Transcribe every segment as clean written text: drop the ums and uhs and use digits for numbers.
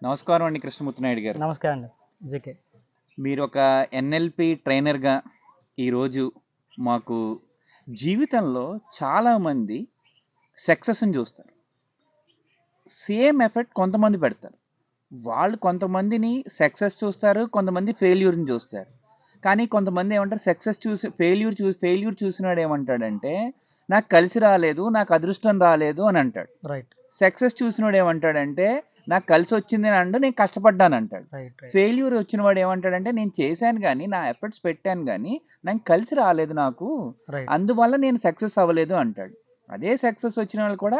నమస్కారం అండి కృష్ణమూర్తి నాయుడు గారు. నమస్కారం అండి జేకే. మీరు ఒక ఎన్ఎల్పి ట్రైనర్గా ఈరోజు మాకు జీవితంలో చాలామంది సక్సెస్ని చూస్తారు. సేమ్ ఎఫర్ట్ కొంతమంది పెడతారు. వాళ్ళు కొంతమందిని సక్సెస్ చూస్తారు, కొంతమంది ఫెయిల్యూర్ని చూస్తారు. కానీ కొంతమంది ఏమంటారు, సక్సెస్ చూసి ఫెయిల్యూర్ చూసినాడు ఏమంటాడంటే నాకు కలిసి రాలేదు, నాకు అదృష్టం రాలేదు అని అంటాడు. రైట్. సక్సెస్ చూసినోడు ఏమంటాడంటే నాకు కలిసి వచ్చింది అని అంటూ నేను కష్టపడ్డాను అంటాడు. ఫెయిల్యూర్ వచ్చిన వాడు ఏమంటాడంటే నేను చేశాను కానీ నా ఎఫర్ట్స్ పెట్టాను కానీ నాకు కలిసి రాలేదు, నాకు అందువల్ల నేను సక్సెస్ అవ్వలేదు అంటాడు. అదే సక్సెస్ వచ్చిన వాళ్ళు కూడా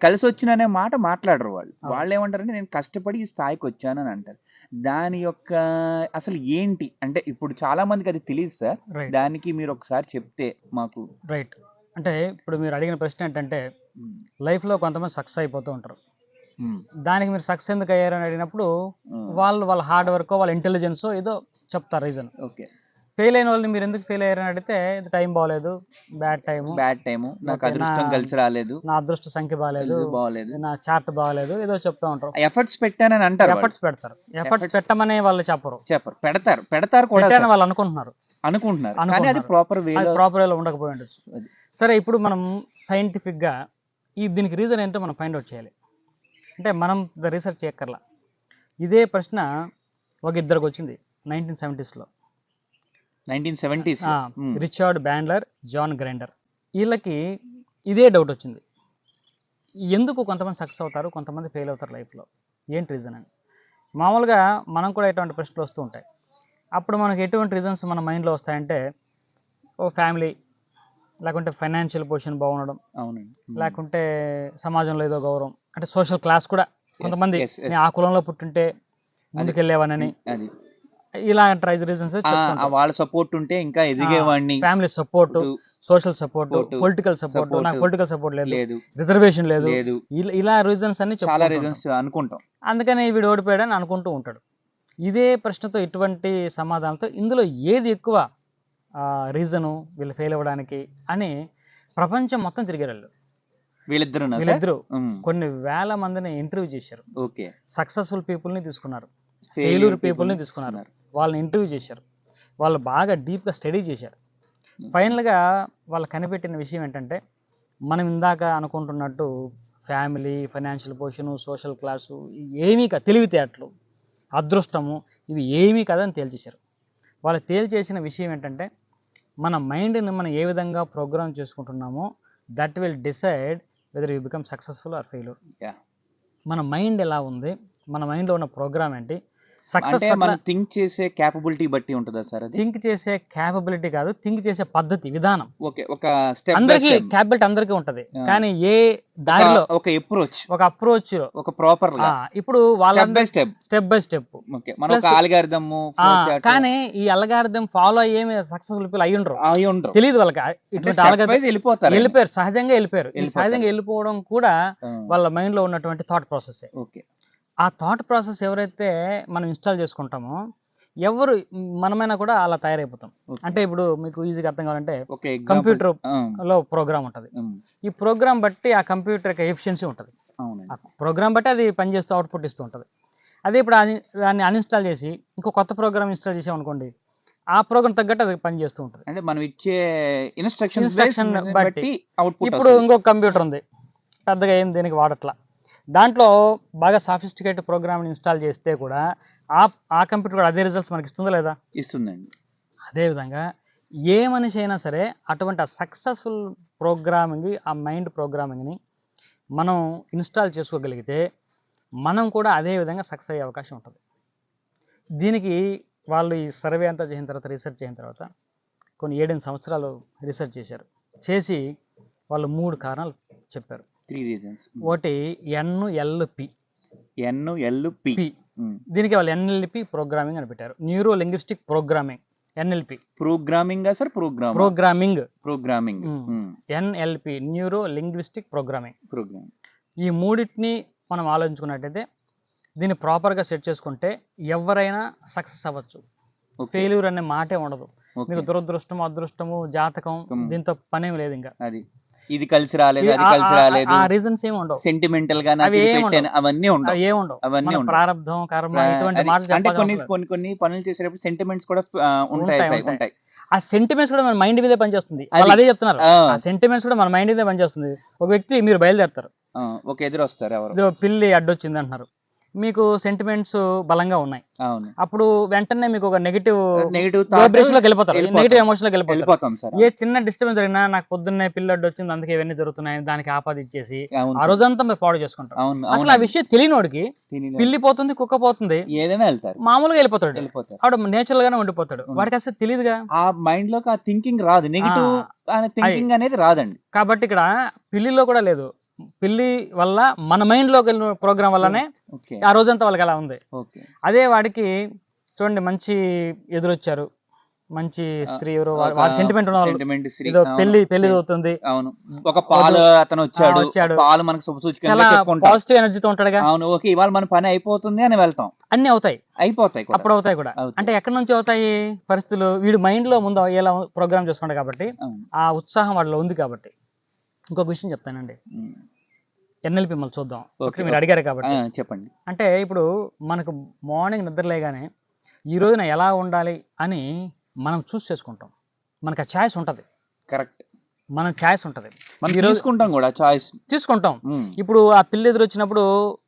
కలిసి వచ్చిన అనే మాట మాట్లాడరు. వాళ్ళు ఏమంటారంటే నేను కష్టపడి ఈ స్థాయికి వచ్చాను అని అంటారు. దాని యొక్క అసలు ఏంటి అంటే ఇప్పుడు చాలా మందికి అది తెలియదు సార్. దానికి మీరు ఒకసారి చెప్తే మాకు. రైట్. అంటే ఇప్పుడు మీరు అడిగిన ప్రశ్న ఏంటంటే లైఫ్లో కొంతమంది సక్సెస్ అయిపోతూ ఉంటారు. దానికి మీరు సక్సెస్ ఎందుకు అయ్యారు అని అడిగినప్పుడు వాళ్ళ హార్డ్ వర్క్, వాళ్ళ ఇంటెలిజెన్స్ ఏదో చెప్తారు రీజన్. ఓకే. ఫెయిల్ అయిన వాళ్ళని మీరు ఎందుకు ఫెయిల్ అయ్యారని అడిగితే ఇది టైం బాగలేదు, బ్యాడ్ టైం, నాకు అదృష్టం కలిసి రాలేదు, నా అదృష్ట సంఖ్య బాగలేదు, నా చార్ట్ బాగలేదు, ఏదో చెప్తా ఉంటారు. ఎఫర్ట్స్ పెట్టానని అంటారు. ఎఫర్ట్స్ పెడతారు. ఎఫర్ట్స్ పెట్టమనే వాళ్ళు చెప్పరు. పెడతారు కూడా వాళ్ళు అనుకుంటున్నారు. కానీ అది ప్రాపర్ వేలో ఉండకపోయి ఉండొచ్చు. సరే, ఇప్పుడు మనం సైంటిఫిక్ గా దీనికి రీజన్ ఏంటో మనం ఫైండ్ అవుట్ చేయాలి. అంటే మనం రీసెర్చ్ చేయక్కర్లా. ఇదే ప్రశ్న ఒక ఇద్దరికి వచ్చింది 1970s. Richard Bandler, John Grinder. వీళ్ళకి ఇదే డౌట్ వచ్చింది, ఎందుకు కొంతమంది సక్సెస్ అవుతారు, కొంతమంది ఫెయిల్ అవుతారు లైఫ్లో, ఏంటి రీజన్ అని. మామూలుగా మనం కూడా ఎటువంటి ప్రశ్నలు వస్తూ ఉంటాయి. అప్పుడు మనకు ఎటువంటి రీజన్స్ మన మైండ్లో వస్తాయంటే ఓ ఫ్యామిలీ, లేకుంటే ఫైనాన్షియల్ పొజిషన్ బాగుండడం, లేకుంటే సమాజంలో ఏదో గౌరవం, అంటే సోషల్ క్లాస్ కూడా. కొంతమంది నేను ఆ కులంలో పుట్టుంటే ముందుకెళ్ళేవానని, ఇలాంటి రీజన్స్. వాళ్ళ సపోర్ట్ ఉంటే ఇంకా ఎదిగేవాడిని, family support, social support, political support, నాకు పొలిటికల్ సపోర్ట్ లేదు, రిజర్వేషన్ లేదు, ఇలా రీజన్స్ అన్ని చాలా రీజన్స్ అనుకుంటాం. అందుకని వీడు ఓడిపోయాడని అనుకుంటూ ఉంటాడు. ఇదే ప్రశ్నతో ఇటువంటి సమాధానంతో ఇందులో ఏది ఎక్కువ రీజను వీళ్ళు ఫెయిల్ అవ్వడానికి అని ప్రపంచం మొత్తం తిరిగారు. వీళ్ళిద్దరు కొన్ని వేల మందిని ఇంటర్వ్యూ చేశారు. సక్సెస్ఫుల్ పీపుల్ని తీసుకున్నారు, ఫెయిల్యూర్ పీపుల్ని తీసుకున్నారు, వాళ్ళని ఇంటర్వ్యూ చేశారు, వాళ్ళు బాగా డీప్గా స్టడీ చేశారు. ఫైనల్గా వాళ్ళు కనిపెట్టిన విషయం ఏంటంటే మనం ఇందాక అనుకుంటున్నట్టు family, financial position, social class ఏమీ తెలివితేటలు, అదృష్టము ఇవి ఏమీ కాదని తేల్చేశారు. వాళ్ళు తేల్చేసిన విషయం ఏంటంటే మన మైండ్ని మనం ఏ విధంగా ప్రోగ్రామ్ చేసుకుంటున్నామో that will decide whether you become successful or failure. మన మైండ్ ఎలా ఉంది, మన మైండ్లో ఉన్న ప్రోగ్రామ్ ఏంటి, సక్సెస్ థింక్ చేసే క్యాపబిలిటీ బట్టి ఉంటుందా సార్? థింక్ చేసే క్యాపబిలిటీ కాదు, థింక్ చేసే పద్ధతి, విధానం. అందరికీ క్యాపబిలిటీ అందరికీ ఉంటది, కానీ ఏ దారిలో ఒక అప్రోచ్ ఒక ప్రాపర్ ఇప్పుడు వాళ్ళ స్టెప్ బై స్టెప్. కానీ ఈ అల్గారిథం ఫాలో అయ్యేమి సక్సెస్ఫుల్ పీపుల్ అయ్యి ఉండరు, తెలియదు వాళ్ళకి. ఇటువంటి అల్గారిథం వెళ్ళిపోయారు, సహజంగా వెళ్ళిపోయారు. ఈ సహజంగా వెళ్ళిపోవడం కూడా వాళ్ళ మైండ్ లో ఉన్నటువంటి థాట్ ప్రాసెస్. ఆ థాట్ ప్రాసెస్ ఎవరైతే మనం ఇన్స్టాల్ చేసుకుంటామో ఎవరు మనమైనా కూడా అలా తయారైపోతాం. అంటే ఇప్పుడు మీకు ఈజీగా అర్థం కావాలంటే కంప్యూటర్ లో ప్రోగ్రామ్ ఉంటుంది. ఈ ప్రోగ్రామ్ బట్టి ఆ కంప్యూటర్ యొక్క ఎఫిషియన్సీ ఉంటుంది. ఆ ప్రోగ్రామ్ బట్టి అది పనిచేస్తూ అవుట్పుట్ ఇస్తూ ఉంటుంది. అదే ఇప్పుడు దాన్ని అన్ఇన్స్టాల్ చేసి ఇంకో కొత్త ప్రోగ్రామ్ ఇన్స్టాల్ చేసామనుకోండి, ఆ ప్రోగ్రామ్ తగ్గట్టు అది పనిచేస్తూ ఉంటుంది. అంటే మనం ఇచ్చే ఇన్స్ట్రక్షన్ బట్టి. ఇప్పుడు ఇంకొక కంప్యూటర్ ఉంది, పెద్దగా ఏం దేనికి వాడట్లా, దాంట్లో బాగా సాఫిస్టికేటెడ్ ప్రోగ్రామ్ ఇన్స్టాల్ చేస్తే కూడా ఆ కంప్యూటర్ కూడా అదే రిజల్ట్స్ మనకి ఇస్తుందా లేదా? ఇస్తుందండి. అదేవిధంగా ఏ మనిషి అయినా సరే అటువంటి ఆ సక్సెస్ఫుల్ ప్రోగ్రామింగ్, ఆ మైండ్ ప్రోగ్రామింగ్ని మనం ఇన్స్టాల్ చేసుకోగలిగితే మనం కూడా అదే విధంగా సక్సెస్ అయ్యే అవకాశం ఉంటుంది. దీనికి వాళ్ళు ఈ సర్వే అంతా చేసిన తర్వాత, రీసెర్చ్ చేసిన తర్వాత కొన్ని 7-8 సంవత్సరాలు రీసెర్చ్ చేసి వాళ్ళు 3 కారణాలు చెప్పారు. 3 reasons. ఒకటి NLP. దీనికి వాళ్ళు NLP ప్రోగ్రామింగ్ అని పెట్టారు, neuro linguistic programming. NLP programming. NLP neuro linguistic programming. ఈ మూడింటిని మనం ఆలోచించుకున్నట్టయితే దీన్ని ప్రాపర్గా సెట్ చేసుకుంటే ఎవరైనా సక్సెస్ అవ్వచ్చు. ఫెయిల్యూర్ అనే మాటే ఉండదు. మీకు దురదృష్టము, అదృష్టము, జాతకం దీంతో పనేమి లేదు. ఇంకా ఇది కలిసి రాలేదు, అది కలిసి రాలేదు, ఆ రీజన్స్ ఏమి ఉండవు, సెంటిమెంటల్ గా నాకు అవి ఇది ఏమి పెట్టాను, ఉండవు. అవన్నీ ఉండవు. అవి ఏమి ఉండవు. అవన్నీ మన ఉండవు. ప్రారంధం కర్మ ఇటువంటి అది మాటలు అంటే చెప్పాల్సిన అవసరం లేదు. కొన్ని పనులు చేసేటప్పుడు సెంటిమెంట్స్ కూడా ఉంటాయి ఉంటాయి, ఉంటాయి. ఉంటాయి. ఆ సెంటిమెంట్స్ కూడా మన మైండ్ మీదే పనిచేస్తుంది. అది. వాళ్ళు అదే చెప్తున్నారు. ఆ. ఆ సెంటిమెంట్స్ కూడా మన మైండ్ మీదే పనిచేస్తుంది. ఒక వ్యక్తి మీరు బయలుదేరుతారు, ఒక ఎదురు వస్తారు ఎవరు. ఇదో పిల్లి అడ్డొచ్చింది అంటున్నారు, మీకు సెంటిమెంట్స్ బలంగా ఉన్నాయి, అవును, అప్పుడు వెంటనే మీకు ఒక నెగిటివ్ నెగిటివ్ వైబ్రేషన్ లోకి వెళ్ళిపోతారు, నెగిటివ్ ఎమోషన్ లోకి వెళ్ళిపోతారు. వెళ్ళిపోతాం సార్. ఏ చిన్న డిస్టర్బెన్స్ జరిగినా నాకు పొద్దున్నే పిల్లి అడ్డొచ్చింది అందుకే ఇవన్నీ జరుగుతున్నాయి దానికి ఆపాదిచ్చేసి అవును ఆ రోజంతా మీరు పాడు చేసుకుంటారు. అవును అసలు ఆ విషయం తెలియనోడికి పిల్లి పోతుంది కుక్క పోతుంది ఏదైనా వెళ్తారు, మామూలుగా వెళ్ళిపోతాడు, వెళ్ళిపోతారు. ఆవిడ నేచురల్ గానే ఉండిపోతాడు. వాడికి అసలు తెలియదుగా, ఆ మైండ్ లోకి ఆ థింకింగ్ రాదు, నెగిటివ్ థింకింగ్ అనేది రాదండి. కాబట్టి ఇక్కడ పిల్లిలో కూడా లేదు. పిల్లి వల్ల మన మైండ్ లోకి వెళ్ళిన ప్రోగ్రామ్ వల్లనే ఓకే ఆ రోజంతా వాళ్ళకి అలా ఉంది. ఓకే అదే వాడికి చూడండి మంచి ఎదురొచ్చారు, మంచి స్త్రీ ఎవరు వాడి సెంటిమెంట్ ఉన్న వాళ్ళు, సెంటిమెంట్ శ్రీ, ఏదో అవును. పెళ్లి అవుతుంది, అవును, ఒక పాలు అతను వచ్చాడు, వచ్చాడు. పాలు మనకు శుభసూచకంగా చాలా చెప్పుకుంటాం. పాజిటివ్ ఎనర్జీతో ఉంటాడుగా, అవును, ఓకే ఇవాళ మన పని అయిపోతుంది అని వెళ్తాం, అన్ని అవుతాయి, అయిపోతాయి కూడా. అప్పుడు అవుతాయి కూడా. అవుతాయి. అంటే ఎక్కడి నుంచి అవుతాయి పరిస్థితులు, వీడు మైండ్ లో ముందు ఎలా ప్రోగ్రామ్ చేసుకుంటాడు కాబట్టి అవును. ఆ ఉత్సాహం వాడిలో ఉంది కాబట్టి. ఇంకొక విషయం చెప్తానండి, ఉమ్. ఎన్ఎల్పి మళ్ళీ చూద్దాం. ఓకే, ఒకటి మీరు అడిగారు ఆ, కాబట్టి. చెప్పండి. అంటే ఇప్పుడు మనకు మార్నింగ్ నిద్రలేగానే ఈ రోజున ఎలా ఉండాలి అని మనం చూస్ చేసుకుంటాం, మనకు ఆ ఛాయిస్ ఉంటుంది, కరెక్ట్, మనకు ఛాయిస్ ఉంటుంది, మనం ఈ రోజు తీసుకుంటాం కూడా చాయిస్. తీసుకుంటాం. ఇప్పుడు ఆ పిల్లి ఎదురు వచ్చినప్పుడు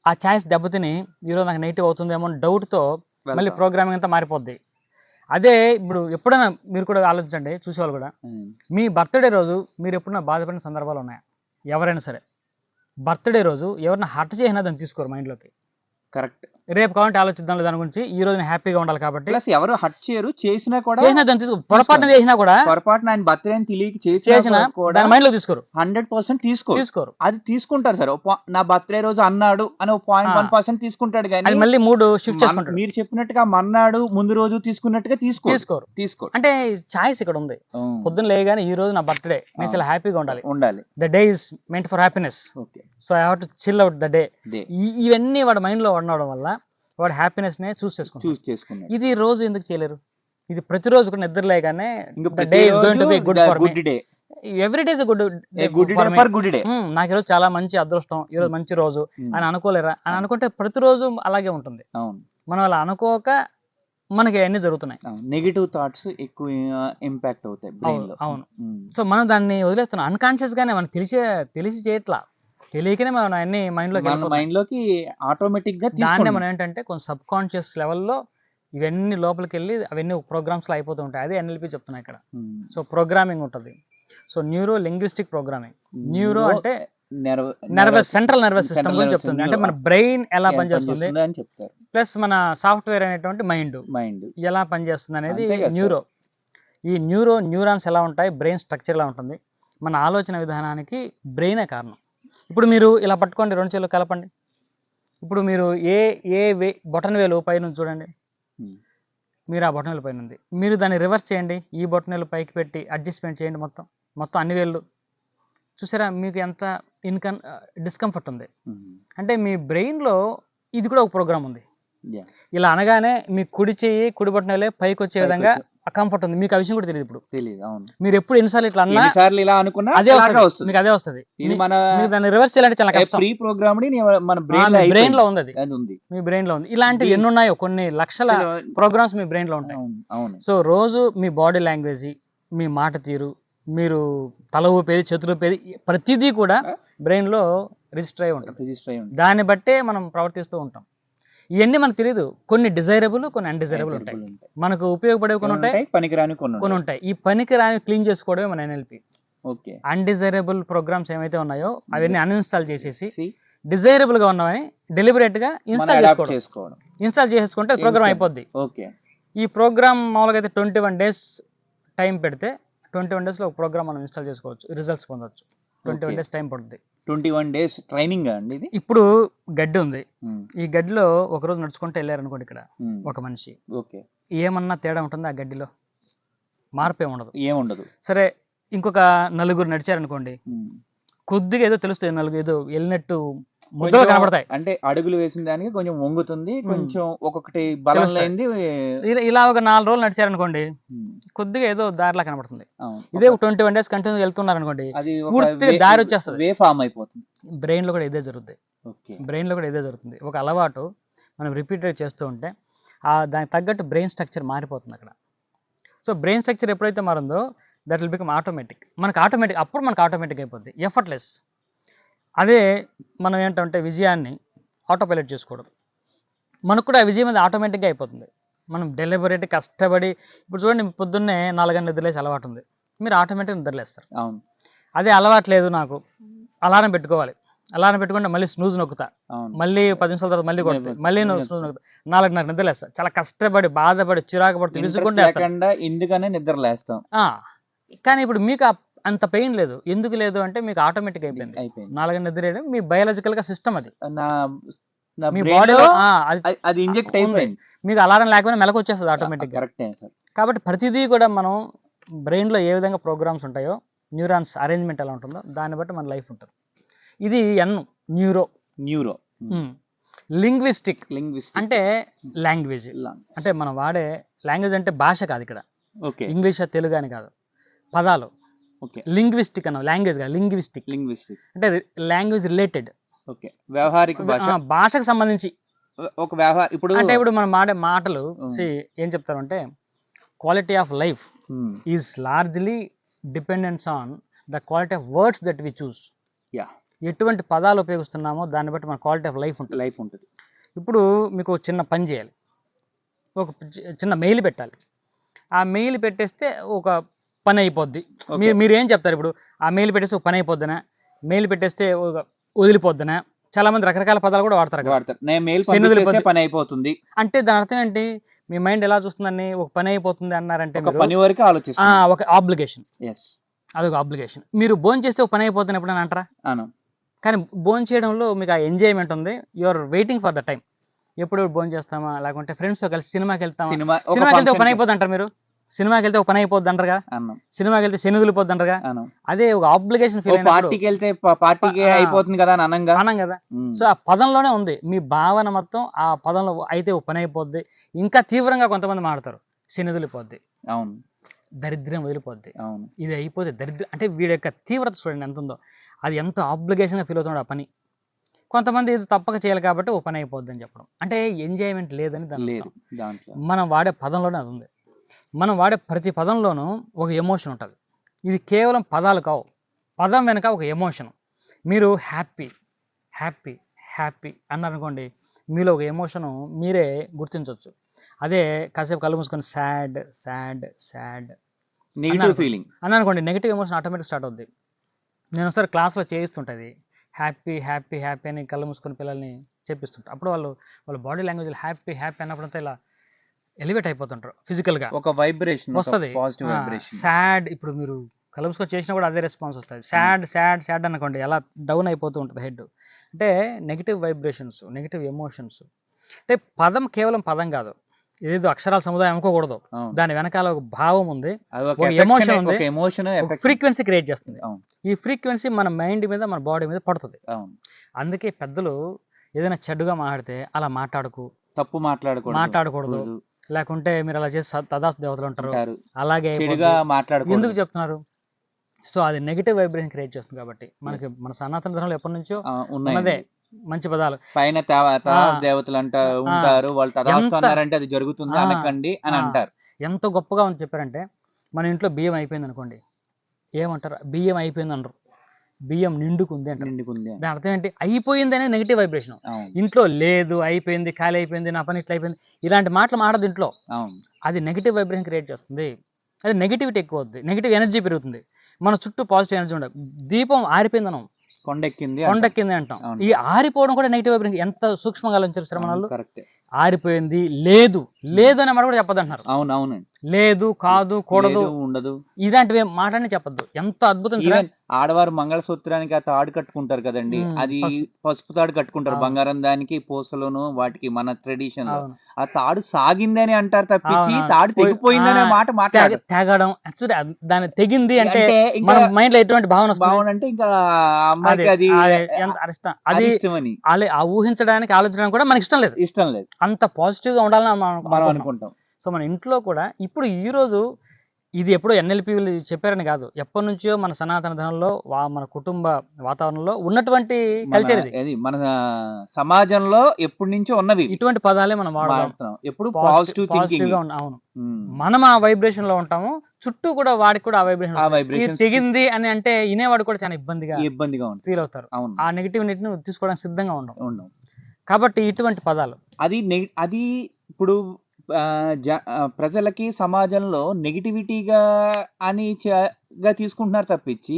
ఆ ఛాయిస్ దెబ్బతిని ఈరోజు నాకు నెగిటివ్ అవుతుందేమో డౌట్తో మళ్ళీ ప్రోగ్రామింగ్ అంతా మారిపోద్ది. అదే ఇప్పుడు ఎప్పుడైనా మీరు కూడా ఆలోచించండి, చూసేవాళ్ళు కూడా, మీ బర్త్డే రోజు మీరు ఎప్పుడైనా బాధపడిన సందర్భాలు ఉన్నాయా? ఎవరైనా సరే బర్త్డే రోజు ఎవరైనా హర్ట్ చేసినా దాన్ని తీసుకోరు మైండ్లోకి, కరెక్ట్. రేపు కావాలంటే ఆలోచిద్దాం దాని గురించి, ఈ రోజున హ్యాపీగా ఉండాలి కాబట్టి. ప్లస్ ఎవరు హర్ట్ చేయరు, చేసినా కూడా చేసినా దాన్ని తీసుకో, పొరపాటున చేసినా కూడా, పొరపాటున ఆయన బర్త్డే అని తెలియక చేసినా దాని మైండ్ లో తీసుకోరు, 100% తీసుకోరు. అది తీసుకుంటారు సార్. నా బర్త్డే రోజు అన్నాడు అని 0.1% తీసుకుంటాడు అది కానీ మళ్ళీ మూడు షిఫ్ట్ చేసుకుంటాడు. మీరు చెప్పినట్టుగా మన్నాడు ముందు రోజు తీసుకున్నట్టుగా తీసుకోరు. అంటే ఛాయిస్ ఇక్కడ ఉంది. పొద్దున్న లేగానే ఈ రోజు నా బర్త్డే, నేను చాలా హ్యాపీగా ఉండాలి, the day is meant for happiness, so I have to chill out the day. ఇవన్నీ వాడి మైండ్ లో ఉండడం వల్ల వాడు హ్యాపీనెస్ నే చూస్ చేసుకుంటాడు. ఇది రోజు ఎందుకు చేయలేరు? ఇది ప్రతిరోజు కూడా నిద్ర లేగానే day is going to be good for me, every day is good day, నాకు ఈరోజు చాలా మంచి అదృష్టం, ఈరోజు మంచి రోజు అని అనుకోలేరా? అని అనుకుంటే ప్రతిరోజు అలాగే ఉంటుంది. మనం అలా అనుకోక మనకి అన్ని జరుగుతున్నాయి. నెగిటివ్ థాట్స్ ఎక్కువ ఇంపాక్ట్ అవుతాయి బ్రెయిన్ లో. అవును. సో మనం దాన్ని వదిలేస్తున్నాం అన్కాన్షియస్ గానే, మనకి తెలిసి చేయట్లా, తెలియకనే మనం అన్ని మైండ్ లోకి ఆటోమేటిక్ గా దాన్నే మనం ఏంటంటే కొంచెం సబ్ కాన్షియస్ లెవెల్లో ఇవన్నీ లోపలికి వెళ్ళి అవన్నీ ప్రోగ్రామ్స్ లో అయిపోతూ ఉంటాయి. అదే ఎన్ఎల్పి చెప్తున్నా ఇక్కడ. సో ప్రోగ్రామింగ్ ఉంటుంది. So neuro linguistic programming, neuro అంటే సెంట్రల్ నర్వస్ సిస్టమ్ గురించి చెప్తుంది, అంటే మన బ్రెయిన్ ఎలా పనిచేస్తుంది, ప్లస్ మన సాఫ్ట్వేర్ అనేటువంటి మైండ్ ఎలా పనిచేస్తుంది అనేది న్యూరో. ఈ న్యూరాన్స్ ఎలా ఉంటాయి, బ్రెయిన్ స్ట్రక్చర్ ఎలా ఉంటుంది, మన ఆలోచన విధానానికి బ్రెయినే కారణం. ఇప్పుడు మీరు ఇలా పట్టుకోండి, 2 చేతులు కలపండి. ఇప్పుడు మీరు బొటన్ వేలు పైన చూడండి, మీరు ఆ బొటన్ వేలు పైన ఉంది, మీరు దాన్ని రివర్స్ చేయండి, ఈ బొటన్ వేలు పైకి పెట్టి అడ్జస్ట్మెంట్ చేయండి, మొత్తం అన్ని వేళ్ళు చూసారా, మీకు ఎంత డిస్కంఫర్ట్ ఉంది. అంటే మీ బ్రెయిన్లో ఇది కూడా ఒక ప్రోగ్రామ్ ఉంది. ఇలా అనగానే మీ కుడి బొటన్ వేలే పైకి వచ్చే విధంగా కంఫర్ట్ ఉంది. మీకు ఆ విషయం కూడా తెలియదు. ఇప్పుడు మీరు ఎప్పుడు ఎన్నిసార్లు ఇట్లా అన్నా అదే వస్తుంది, మీకు అదే వస్తుంది. దాన్ని రివర్స్ చేయాలంటే చాలా కష్టం. బ్రెయిన్ లో ఉంది, మీ బ్రెయిన్ లో ఉంది. ఇలాంటివి ఎన్ని ఉన్నాయో, కొన్ని లక్షల ప్రోగ్రామ్స్ మీ బ్రెయిన్ లో ఉంటాయి. సో రోజు మీ బాడీ లాంగ్వేజ్, మీ మాట తీరు, మీరు తల ఊపేది, చేతులు ఊపేది, ప్రతిదీ కూడా బ్రెయిన్ లో రిజిస్టర్ అయి ఉంటుంది. దాన్ని బట్టే మనం ప్రవర్తిస్తూ ఉంటాం. ఇవన్నీ మనకు తెలియదు. కొన్ని డిజైరబుల్, కొన్ని అన్డిజైరబుల్ ఉంటాయి. మనకు ఉపయోగపడే కొన్ని ఉంటాయి, పనికిరాని కొన్ని ఉంటాయి. ఈ పనికిరాని క్లీన్ చేసుకోవడమే మన ఎన్ఎల్పి. అన్డిజైరబుల్ ప్రోగ్రామ్స్ ఏమైతే ఉన్నాయో అవన్నీ అన్ఇన్స్టాల్ చేసేసి డిజైరబుల్ గా ఉన్నవని డెలిబరేట్ గా ఇన్స్టాల్ చేసుకుంటే ప్రోగ్రామ్ అయిపోద్ది. ఈ ప్రోగ్రామ్ మామూలుగా అయితే 21 days టైం పెడితే 21 days లో ఒక ప్రోగ్రామ్ మనం ఇన్స్టాల్ చేసుకోవచ్చు, రిజల్ట్స్ పొందవచ్చు. 21 days టైం పడుతుంది. 21 days ట్రైనింగ్ అండి ఇది. ఇప్పుడు గడ్డి ఉంది, ఈ గడ్డిలో ఒక రోజు నడుచుకుంటూ వెళ్ళారనుకోండి, ఇక్కడ ఒక మనిషి, ఏమన్నా తేడా ఉంటుందా? ఆ గడ్డిలో మార్పు ఏముండదు. సరే ఇంకొక నలుగురు నడిచారనుకోండి, కొద్దిగా ఏదో తెలుస్తుంది, నలుగు ఏదో వెళ్ళినట్టు ముద్దలు కనబడతాయి. అంటే అడుగులు వేసిన దానికి కొంచెం వంగుతుంది, కొంచెం ఒక్కొక్కటి బలం లేనిది. ఇలా ఒక 4 రోజులు నడిచారనుకోండి, కొద్దిగా ఏదో దారిలా కనబడుతుంది. ఇదే 21 days కంటిన్యూ వెళ్తున్నారు అనుకోండి, పూర్తిగా దారి వచ్చేస్తుంది, వే ఫామ్ అయిపోతుంది. బ్రెయిన్ లో కూడా ఇదే జరుగుతుంది. బ్రెయిన్ లో కూడా ఇదే జరుగుతుంది. ఒక అలవాటు మనం రిపీటెడ్ చేస్తూ ఉంటే దానికి తగ్గట్టు బ్రెయిన్ స్ట్రక్చర్ మారిపోతుంది అక్కడ. సో బ్రెయిన్ స్ట్రక్చర్ ఎప్పుడైతే మారిందో దట్ విల్ బికమ్ ఆటోమేటిక్. అప్పుడు మనకు ఆటోమేటిక్ అయిపోద్ది, ఎఫర్ట్లెస్. అదే మనం ఏంటంటే విజయాన్ని ఆటో పైలట్ చేసుకోవడం, మనకు కూడా విజయం అనేది ఆటోమేటిక్గా అయిపోతుంది. మనం డెలిబరేట్ కష్టపడి, ఇప్పుడు చూడండి పొద్దున్నే 4 గంటలు నిద్రలేసి అలవాటు ఉంది, మీరు ఆటోమేటిక్గా నిద్రలేస్తారు. అవును. అదే అలవాటు లేదు నాకు, అలారం పెట్టుకోవాలి, అలారం పెట్టుకుంటే మళ్ళీ స్నూజ్ నొక్కుతా, మళ్ళీ 10 నిమిషాల తర్వాత మళ్ళీ కొడుతుంది, మళ్ళీ స్నూజ్ నొక్కుతా, 4:30 నిద్రలేస్తా. చాలా కష్టపడి, బాధపడి, చిరాకు పడుతుంది, ఎందుకనే నిద్రలేస్తాం. కానీ ఇప్పుడు మీకు అంత పెయిన్ లేదు. ఎందుకు లేదు అంటే మీకు ఆటోమేటిక్ అయిపోయింది. 4 గంటల నిద్ర మీ బయాలజికల్ గా సిస్టమ్, అది మీ బాడీలో అది ఇంజెక్ట్ అయిపోయింది. మీకు అలారం లేకపోయినా మెలకు వచ్చేస్తుంది ఆటోమేటిక్ గా. కాబట్టి ప్రతిదీ కూడా మనం బ్రెయిన్ లో ఏ విధంగా ప్రోగ్రామ్స్ ఉంటాయో, న్యూరాన్స్ అరేంజ్మెంట్ ఎలా ఉంటుందో దాన్ని బట్టి మన లైఫ్ ఉంటుంది. ఇది న్యూరో. లింగ్విస్టిక్ అంటే లాంగ్వేజ్, అంటే మనం వాడే లాంగ్వేజ్ అంటే భాష కాదు ఇక్కడ, ఇంగ్లీష్ తెలుగు అని కాదు, పదాలు. లింగ్విస్టిక్ అన్న లాంగ్వేజ్ కాదు, లింగ్విస్టిక్ అంటే లాంగ్వేజ్ రిలేటెడ్, వ్యవహారిక భాషకు సంబంధించి ఒక వ్యవహార. ఇప్పుడు మనం ఆడే మాటలు ఏం చెప్తారంటే quality of life is largely dependence on the quality of words that we choose. ఎటువంటి పదాలు ఉపయోగిస్తున్నామో దాన్ని బట్టి మన క్వాలిటీ ఆఫ్ లైఫ్ ఉంటుంది. ఇప్పుడు మీకు చిన్న పని చేయాలి, ఒక చిన్న మెయిల్ పెట్టాలి, ఆ మెయిల్ పెట్టేస్తే ఒక పని అయిపోద్ది. మీరు ఏం చెప్తారు ఇప్పుడు? ఆ మెయిల్ పెట్టేస్తే ఒక పని అయిపోద్దనా, మెయిల్ పెట్టేస్తే వదిలిపోద్దనా? చాలా మంది రకరకాల పదాలు కూడా వాడతారు. పని అయిపోతుంది అంటే దాని అర్థం ఏంటి? మీ మైండ్ ఎలా చూస్తుందని, ఒక పని అయిపోతుంది అన్నారంటే పని వరకు ఆలోచిస్తారు, ఒక ఆబ్లిగేషన్, అదొక ఆబ్లిగేషన్. మీరు భోజనం చేస్తే ఒక పని అయిపోతుంది ఎప్పుడైనా అంటారా? కానీ భోజనం చేయడంలో మీకు ఆ ఎంజాయ్మెంట్ ఉంది, you are waiting for the time. ఎప్పుడు భోజనం చేస్తామా, లేకుంటే ఫ్రెండ్స్తో కలిసి సినిమాకి వెళ్తామా, సినిమాకి వెళ్తే ఒక పని అయిపోద్ది అంటారు మీరు, సినిమాకి వెళ్తే ఒక పని అయిపోద్ది అంటారుగా, సినిమాకి వెళ్తే శని వదిలిపోద్ది అంటారుగా. అదే ఒక ఆబ్లిగేషన్ ఫీల్, పార్టీకి వెళ్తే పార్టీకి అయిపోతుంది కదా అనం కదా. సో ఆ పదంలోనే ఉంది మీ భావన మొత్తం, ఆ పదంలో అయితే ఒక పని అయిపోద్ది. ఇంకా తీవ్రంగా కొంతమంది మాడతారు, శని వదిలిపోద్ది, అవును, దరిద్రం వదిలిపోద్ది, అవును, ఇది అయిపోతే దరిద్రం. అంటే వీడి యొక్క తీవ్రత చూడండి ఎంత ఉందో, అది ఎంత ఆబ్లిగేషన్గా ఫీల్ అవుతున్నాడు ఆ పని. కొంతమంది ఇది తప్పక చేయాలి కాబట్టి ఓ పని అయిపోద్ది అని చెప్పడం, అంటే ఎంజాయ్మెంట్ లేదని దాంట్లో. మనం వాడే పదంలోనే అది ఉంది. మనం వాడే ప్రతి పదంలోనూ ఒక ఎమోషన్ ఉంటుంది. ఇది కేవలం పదాలు కావు, పదం వెనుక ఒక ఎమోషన్. మీరు హ్యాపీ హ్యాపీ హ్యాపీ అన్నారనుకోండి, మీలో ఒక ఎమోషను మీరే గుర్తించవచ్చు. అదే కాసేపు కళ్ళు మూసుకొని sad sad sad negative feeling అని అనుకోండి, నెగిటివ్ ఎమోషన్ ఆటోమేటిక్ స్టార్ట్ అవుద్ది. నేను ఒకసారి క్లాస్లో చేయిస్తుంటుంది హ్యాపీ హ్యాపీ హ్యాపీ అని కళ్ళు మూసుకొని పిల్లల్ని చెప్పిస్తుంటా. అప్పుడు వాళ్ళ బాడీ లాంగ్వేజ్ హ్యాపీ హ్యాపీ అన్నప్పుడంతా ఇలా ఎలివేట్ అయిపోతుంటారు, ఫిజికల్గా ఒక వైబ్రేషన్ వస్తుంది. సాడ్ ఇప్పుడు మీరు కళ్ళు మూసుకొని చేసినా కూడా అదే రెస్పాన్స్ వస్తుంది. సాడ్ సాడ్ సాడ్ అనుకోండి, ఎలా డౌన్ అయిపోతూ ఉంటుంది హెడ్. అంటే నెగిటివ్ వైబ్రేషన్స్, నెగిటివ్ ఎమోషన్స్. అంటే పదం కేవలం పదం కాదు, ఏదో అక్షరాల సముదాయం అనుకోకూడదు, దాని వెనకాల ఒక భావం ఉంది, ఒక ఎమోషన్ ఉంది, ఫ్రీక్వెన్సీ క్రియేట్ చేస్తుంది. ఈ ఫ్రీక్వెన్సీ మన మైండ్ మీద, మన బాడీ మీద పడుతుంది. అందుకే పెద్దలు ఏదైనా చెడుగా మాట్లాడితే అలా తప్పు మాట్లాడకూడదు, లేకుంటే మీరు అలా చేసి తదాస్తు దేవతలు ఉంటారు, అలాగే ఎందుకు చెప్తున్నారు? సో అది నెగిటివ్ వైబ్రేషన్ క్రియేట్ చేస్తుంది. కాబట్టి మనకి మన సనాతన ధర్మంలో ఎప్పటి నుంచో ఉన్నదే మంచి పదాలు. పైన దేవతలు ఉంటారు, వాళ్ళు తదాస్తు అన్నారంటే అది జరుగుతుంది అనకండి అని అంటారు. ఎంత గొప్పగా ఉంది చెప్పారంటే, మన ఇంట్లో బియ్యం అయిపోయింది అనుకోండి, ఏమంటారు? బియ్యం అయిపోయింది అనరు, బియ్యం నిండుకుంది అంటారు. దాని అర్థం ఏంటి? అయిపోయింది అనేది నెగిటివ్ వైబ్రేషన్. ఇంట్లో లేదు, అయిపోయింది, ఖాళీ అయిపోయింది, నా పని ఇట్లా అయిపోయింది, ఇలాంటి మాటలు మాడదు ఇంట్లో. అది నెగిటివ్ వైబ్రేషన్ క్రియేట్ చేస్తుంది. అది నెగిటివిటీ ఎక్కువ అవుతుంది, నెగిటివ్ ఎనర్జీ పెరుగుతుంది. మన చుట్టూ పాజిటివ్ ఎనర్జీ ఉండదు. దీపం ఆరిపోయింది అనం, కొండెక్కింది అంటాం. ఈ ఆరిపోవడం కూడా నెగిటివ్ వైబ్రేషన్. ఎంత సూక్ష్మంగా ఆలోచించారు శ్రమణాలు. ఆరిపోయింది, లేదు అనే మాట కూడా చెప్పదు అంటున్నారు. లేదు, కాదు, కూడదు, ఉండదు, ఇలాంటివి మాటనే చెప్పొద్దు. ఎంత అద్భుతం సార్. ఆడవారు మంగళసూత్రానికి ఆ తాడు కట్టుకుంటారు కదండి, అది పసుపు తాడు కట్టుకుంటారు, బంగారం దానికి పూసలోను వాటికి మన ట్రెడిషన్ లో ఆ తాడు సాగిందని అంటారు తప్పించి తాడు తెగిపోయిందనే మాట మాట్లాడారు. తెగడం దాన్ని తెగింది అంటే మన మైండ్ లో ఎటువంటి భావన అంటే ఇంకా అమ్మాయికి అది అది ఇష్టమని ఆ ఊహించడానికి ఆలోచించడానికి కూడా మనకి ఇష్టం లేదు. అంత పాజిటివ్ గా ఉండాలని మనం అనుకుంటాం. సో మన ఇంట్లో కూడా ఇప్పుడు ఈ రోజు ఇది ఎప్పుడో ఎన్ఎల్పి చెప్పారని కాదు, ఎప్పటి నుంచో మన సనాతన ధనంలో మన కుటుంబ వాతావరణంలో ఉన్నటువంటి కల్చర్ ఇది. మన సమాజంలో ఎప్పటి నుంచో ఉన్నవి ఇటువంటి పదాలే మనం వాడుతున్నాం. ఎప్పుడు పాజిటివ్ గా అవును, మనం ఆ వైబ్రేషన్ లో ఉంటాము, చుట్టూ కూడా వాడికి కూడా ఆ వైబ్రేషన్ తెగింది అని అంటే వినేవాడు కూడా చాలా ఇబ్బందిగా ఫీల్ అవుతారు. ఆ నెగిటివిటీని తీసుకోవడానికి సిద్ధంగా ఉండవు. కాబట్టి ఇటువంటి పదాలు అది ఇప్పుడు ప్రజలకి సమాజంలో నెగిటివిటీగా అని తీసుకుంటున్నారు తప్పించి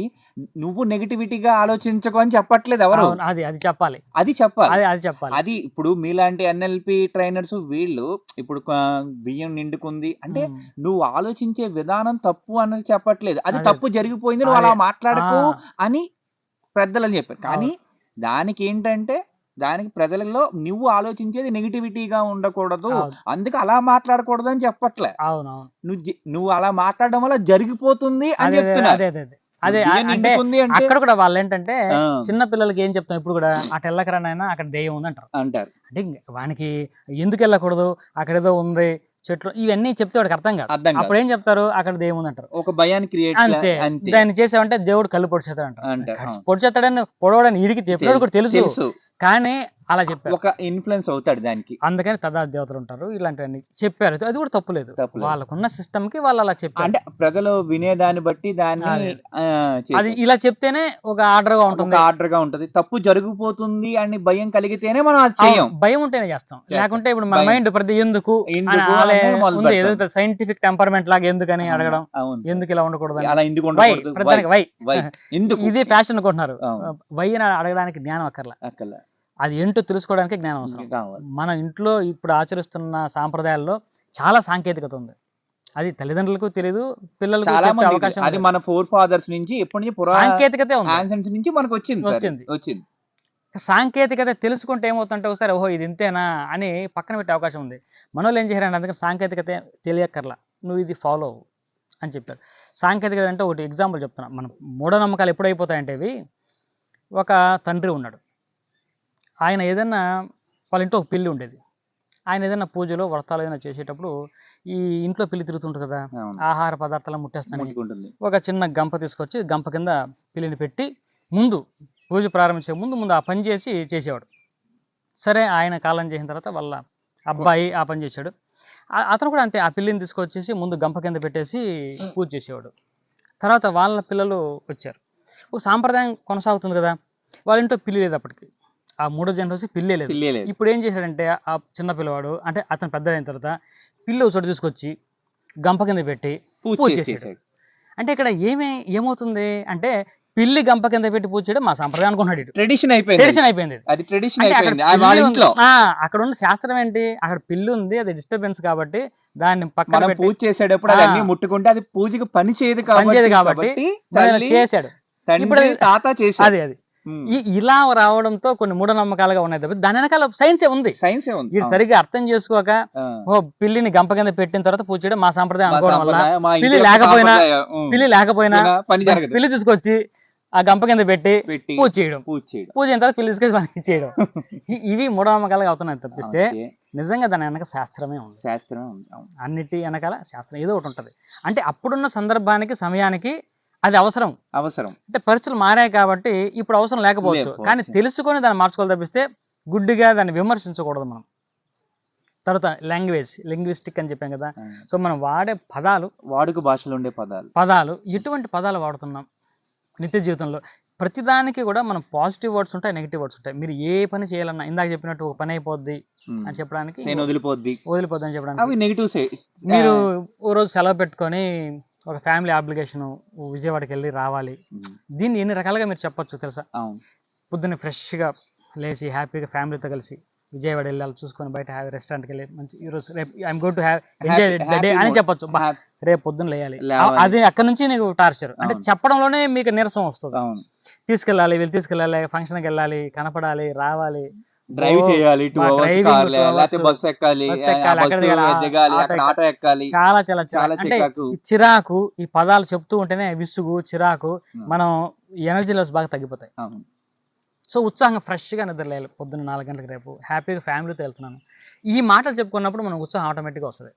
నువ్వు నెగిటివిటీగా ఆలోచించకు అని చెప్పట్లేదు ఎవరు. అది చెప్పాలి. అది ఇప్పుడు మీలాంటి ఎన్ఎల్పి ట్రైనర్స్ వీళ్ళు ఇప్పుడు బియ్యం నిండుకుంది అంటే నువ్వు ఆలోచించే విధానం తప్పు అన్నది చెప్పట్లేదు, అది తప్పు జరిగిపోయింది నువ్వు అలా మాట్లాడకు అని పెద్దలని చెప్పారు. కానీ దానికి ప్రజలలో నువ్వు ఆలోచించేది నెగిటివిటీగా ఉండకూడదు, అందుకు అలా మాట్లాడకూడదు అని చెప్పట్లే. నువ్వు అలా మాట్లాడడం వల్ల జరిగిపోతుంది అని చెప్తున్నారు. అదే అంటే అక్కడ కూడా వాళ్ళు ఏంటంటే చిన్న పిల్లలకి ఏం చెప్తాం ఇప్పుడు కూడా, అటు వెళ్ళకరానైనా అక్కడ దెయ్యం ఉంది అంటారు. అంటే వానికి ఎందుకు వెళ్ళకూడదు, అక్కడ ఏదో ఉంది చెట్లు ఇవన్నీ చెప్తే వాడికి అర్థం కాదు. అప్పుడు ఏం చెప్తారు, అక్కడ దేవుడు ఉంది అంటారు, ఒక భయాన్ని క్రియేట్ అంతే. దాన్ని చేసావంటే దేవుడు కళ్ళు పొడిచేస్తాడు అంటారు. పొడిచేస్తాడని పొడవడని వీడికి చెప్పాడు కూడా తెలుసు, కానీ అలా చెప్పారు, ఒక ఇన్ఫ్లుయెన్స్ అవుతాడు దానికి. అందుకని తదా దేవతలు ఉంటారు ఇలాంటివన్నీ చెప్పారు. అది కూడా తప్పులేదు, వాళ్ళకున్న సిస్టమ్ కి వాళ్ళు అలా చెప్పారు. అంటే ప్రజలు వినేదాన్ని బట్టి దాన్ని అది ఇలా చెప్తేనే ఒక ఆర్డర్ గా ఉంటుంది. తప్పు జరిగిపోతుంది అని భయం కలిగితేనే మనం అది చేయం, భయం ఉంటేనే చేస్తాం. లేకుంటే ఇప్పుడు మన మైండ్ ప్రతి ఎందుకు సైంటిఫిక్ టెంపర్మెంట్ లాగా ఎందుకని అడగడం, ఎందుకు ఇలా ఉండకూడదు, ఇది ఫ్యాషన్ అనుకుంటున్నారు. వై అని అడగడానికి జ్ఞానం అక్కర్లా, అది ఏంటో తెలుసుకోవడానికి జ్ఞానం అవసరం. మన ఇంట్లో ఇప్పుడు ఆచరిస్తున్న సాంప్రదాయాల్లో చాలా సాంకేతికత ఉంది, అది తల్లిదండ్రులకు తెలియదు, పిల్లలకు అవకాశం. అది మన ఫోర్ ఫాదర్స్ నుంచి ఎప్పటి నుంచి సాంకేతికత నుంచి మనకు వచ్చింది. సాంకేతికత తెలుసుకుంటే ఏమవుతుంటే ఒకసారి ఓహో ఇది ఇంతేనా అని పక్కన పెట్టే అవకాశం ఉంది. మనోళ్ళు ఏం చేశారంటే అందుకని సాంకేతికత తెలియక్కర్లా, నువ్వు ఇది ఫాలో అవ్వు అని చెప్పారు. సాంకేతికత అంటే ఒకటి ఎగ్జాంపుల్ చెప్తున్నా. మన మూఢనమ్మకాలు ఎప్పుడైపోతాయంటే ఇవి, ఒక తండ్రి ఉన్నాడు, ఆయన ఏదైనా వాళ్ళ ఇంట్లో ఒక పిల్లి ఉండేది, ఆయన ఏదైనా పూజలో వ్రతాలు ఏదైనా చేసేటప్పుడు ఈ ఇంట్లో పిల్లి తిరుగుతుంటుంది కదా, ఆహార పదార్థాలు ముట్టేస్తాను, ఒక చిన్న గంప తీసుకొచ్చి గంప కింద పిల్లిని పెట్టి ముందు పూజ ప్రారంభించే ముందు ఆ పని చేసేవాడు. సరే ఆయన కాలం చేసిన తర్వాత వాళ్ళ అబ్బాయి ఆ పని చేశాడు, అతను కూడా అంతే, ఆ పిల్లిని తీసుకొచ్చేసి ముందు గంప కింద పెట్టేసి పూజ చేసేవాడు. తర్వాత వాళ్ళ పిల్లలు వచ్చారు, ఒక సాంప్రదాయం కొనసాగుతుంది కదా, వాళ్ళ ఇంట్లో పిల్లి లేదు అప్పటికి, ఆ మూడో జనరేషన్ పిల్లే లేదు. ఇప్పుడు ఏం చేశాడంటే ఆ చిన్న పిల్లవాడు అంటే అతను పెద్ద అయిన తర్వాత పిల్లి చోటు తీసుకొచ్చి గంప కింద పెట్టి పూజ చేసాడు. అంటే ఇక్కడ ఏమవుతుంది అంటే పిల్లి గంప కింద పెట్టి పూజ చేయడం మా సంప్రదాయం అనుకున్నాడు, ట్రెడిషన్ అయిపోయింది. అక్కడ ఉన్న శాస్త్రం ఏంటి, అక్కడ పిల్లి ఉంది, అది డిస్టర్బెన్స్ కాబట్టి దాన్ని పక్కన పూజ చేసేటప్పుడు ముట్టుకుంటే అది పూజకి పని చేయదు కాబట్టి చేశాడు. ఇప్పుడు అది ఇలా రావడంతో కొన్ని మూఢనమ్మకాలుగా ఉన్నాయి తప్ప దాని వెనకాల సైన్సే ఉంది. ఇది సరిగ్గా అర్థం చేసుకోక పిల్లిని గంప కింద పెట్టిన తర్వాత పూజ చేయడం మా సంప్రదాయం అనుకోవడం వల్ల పిల్లి లేకపోయినా పిల్లి తీసుకొచ్చి ఆ గంప కింద పెట్టి పూజ చేయడం, పూజ అయిన తర్వాత పిల్లి తీసుకొచ్చి మనకి ఇచ్చేయడం, ఇవి మూఢనమ్మకాలుగా అవుతున్నాయి తప్పిస్తే నిజంగా దాని వెనక శాస్త్రమే ఉంది. అన్నిటి వెనకాల శాస్త్రం ఏదో ఒకటి ఉంటది. అంటే అప్పుడున్న సందర్భానికి సమయానికి అది అవసరం అంటే పరిస్థితులు మారాయి కాబట్టి ఇప్పుడు అవసరం లేకపోవచ్చు, కానీ తెలుసుకొని దాన్ని మార్చుకోవాలి తప్పిస్తే గుడ్డిగా దాన్ని విమర్శించకూడదు మనం. తర్వాత లింగ్విస్టిక్ అని చెప్పాం కదా, సో మనం వాడే పదాలు, వాడుక భాషలో ఉండే పదాలు ఎటువంటి పదాలు వాడుతున్నాం నిత్య జీవితంలో. ప్రతిదానికి కూడా మనం పాజిటివ్ వర్డ్స్ ఉంటాయి, నెగిటివ్ వర్డ్స్ ఉంటాయి. మీరు ఏ పని చేయాలన్నా ఇందాక చెప్పినట్టు ఒక పని అయిపోద్ది అని చెప్పడానికి, వదిలిపోద్ది అని చెప్పడానికి, మీరు ఓ రోజు సెలవు పెట్టుకొని ఒక ఫ్యామిలీ అప్లికేషన్ విజయవాడకి వెళ్ళి రావాలి, దీన్ని ఎన్ని రకాలుగా మీరు చెప్పొచ్చు తెలుసా. పొద్దున్న ఫ్రెష్గా లేచి హ్యాపీగా ఫ్యామిలీతో కలిసి విజయవాడ వెళ్ళాలి చూసుకొని బయట రెస్టారెంట్కి వెళ్ళి మంచి ఈరోజు రేపు I'm going to have enjoy the day అని చెప్పొచ్చు. రేపు పొద్దున్న లేయాలి, అది అక్కడ నుంచి నీకు టార్చర్. అంటే చెప్పడంలోనే మీకు నీరసం వస్తుంది. తీసుకెళ్ళాలి, వీళ్ళు తీసుకెళ్ళాలి, ఫంక్షన్కి వెళ్ళాలి, కనపడాలి, రావాలి, డ్రైవ్ చేయాలి, 2 hours కార్ లేకపోతే బస్సు ఎక్కాలి, ఆటో ఎక్కాలి, చాలా చాలా చాలా అంటే చిరాకు. ఈ పదాలు చెప్తూ ఉంటేనే విసుగు, చిరాకు, మనం ఎనర్జీ లెవెల్స్ బాగా తగ్గిపోతాయి. సో ఉత్సాహంగా ఫ్రెష్గా నిద్రలేయాలి పొద్దున్న 4 గంటలకు. రేపు హ్యాపీగా ఫ్యామిలీతో వెళ్తున్నాను, ఈ మాటలు చెప్పుకున్నప్పుడు మనకు ఉత్సాహం ఆటోమేటిక్గా వస్తుంది.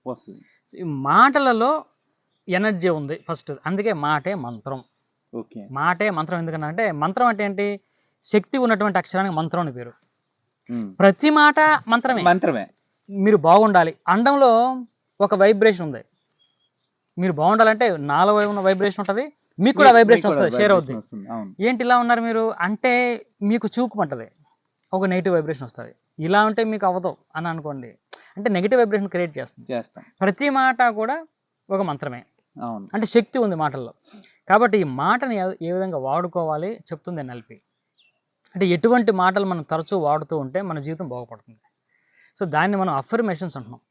ఈ మాటలలో ఎనర్జీ ఉంది ఫస్ట్, అందుకే మాటే మంత్రం. మాటే మంత్రం ఎందుకన్నా అంటే, మంత్రం అంటే ఏంటి, శక్తి ఉన్నటువంటి అక్షరానికి మంత్రం అని పేరు. ప్రతి మాట మంత్రమే. మీరు బాగుండాలి అండంలో ఒక వైబ్రేషన్ ఉంది, మీరు బాగుండాలంటే నాలో ఉన్న వైబ్రేషన్ ఉంటుంది, మీకు కూడా వైబ్రేషన్ వస్తుంది, షేర్ అవుతుంది. ఏంటి ఇలా ఉన్నారు మీరు అంటే మీకు చూపుమంటది, ఒక నెగిటివ్ వైబ్రేషన్ వస్తుంది. ఇలా ఉంటే మీకు అవ్వదు అని అనుకోండి, అంటే నెగిటివ్ వైబ్రేషన్ క్రియేట్ చేస్తాం. ప్రతి మాట కూడా ఒక మంత్రమే, అంటే శక్తి ఉంది మాటల్లో. కాబట్టి ఈ మాటని ఏ విధంగా వాడుకోవాలి చెప్తుంది ఎన్ఎల్పి. అంటే ఎటువంటి మాటలు మనం తరచూ వాడుతూ ఉంటే మన జీవితం బాగుపడుతుంది. సో దాన్ని మనం అఫర్మేషన్స్ అంటున్నాం,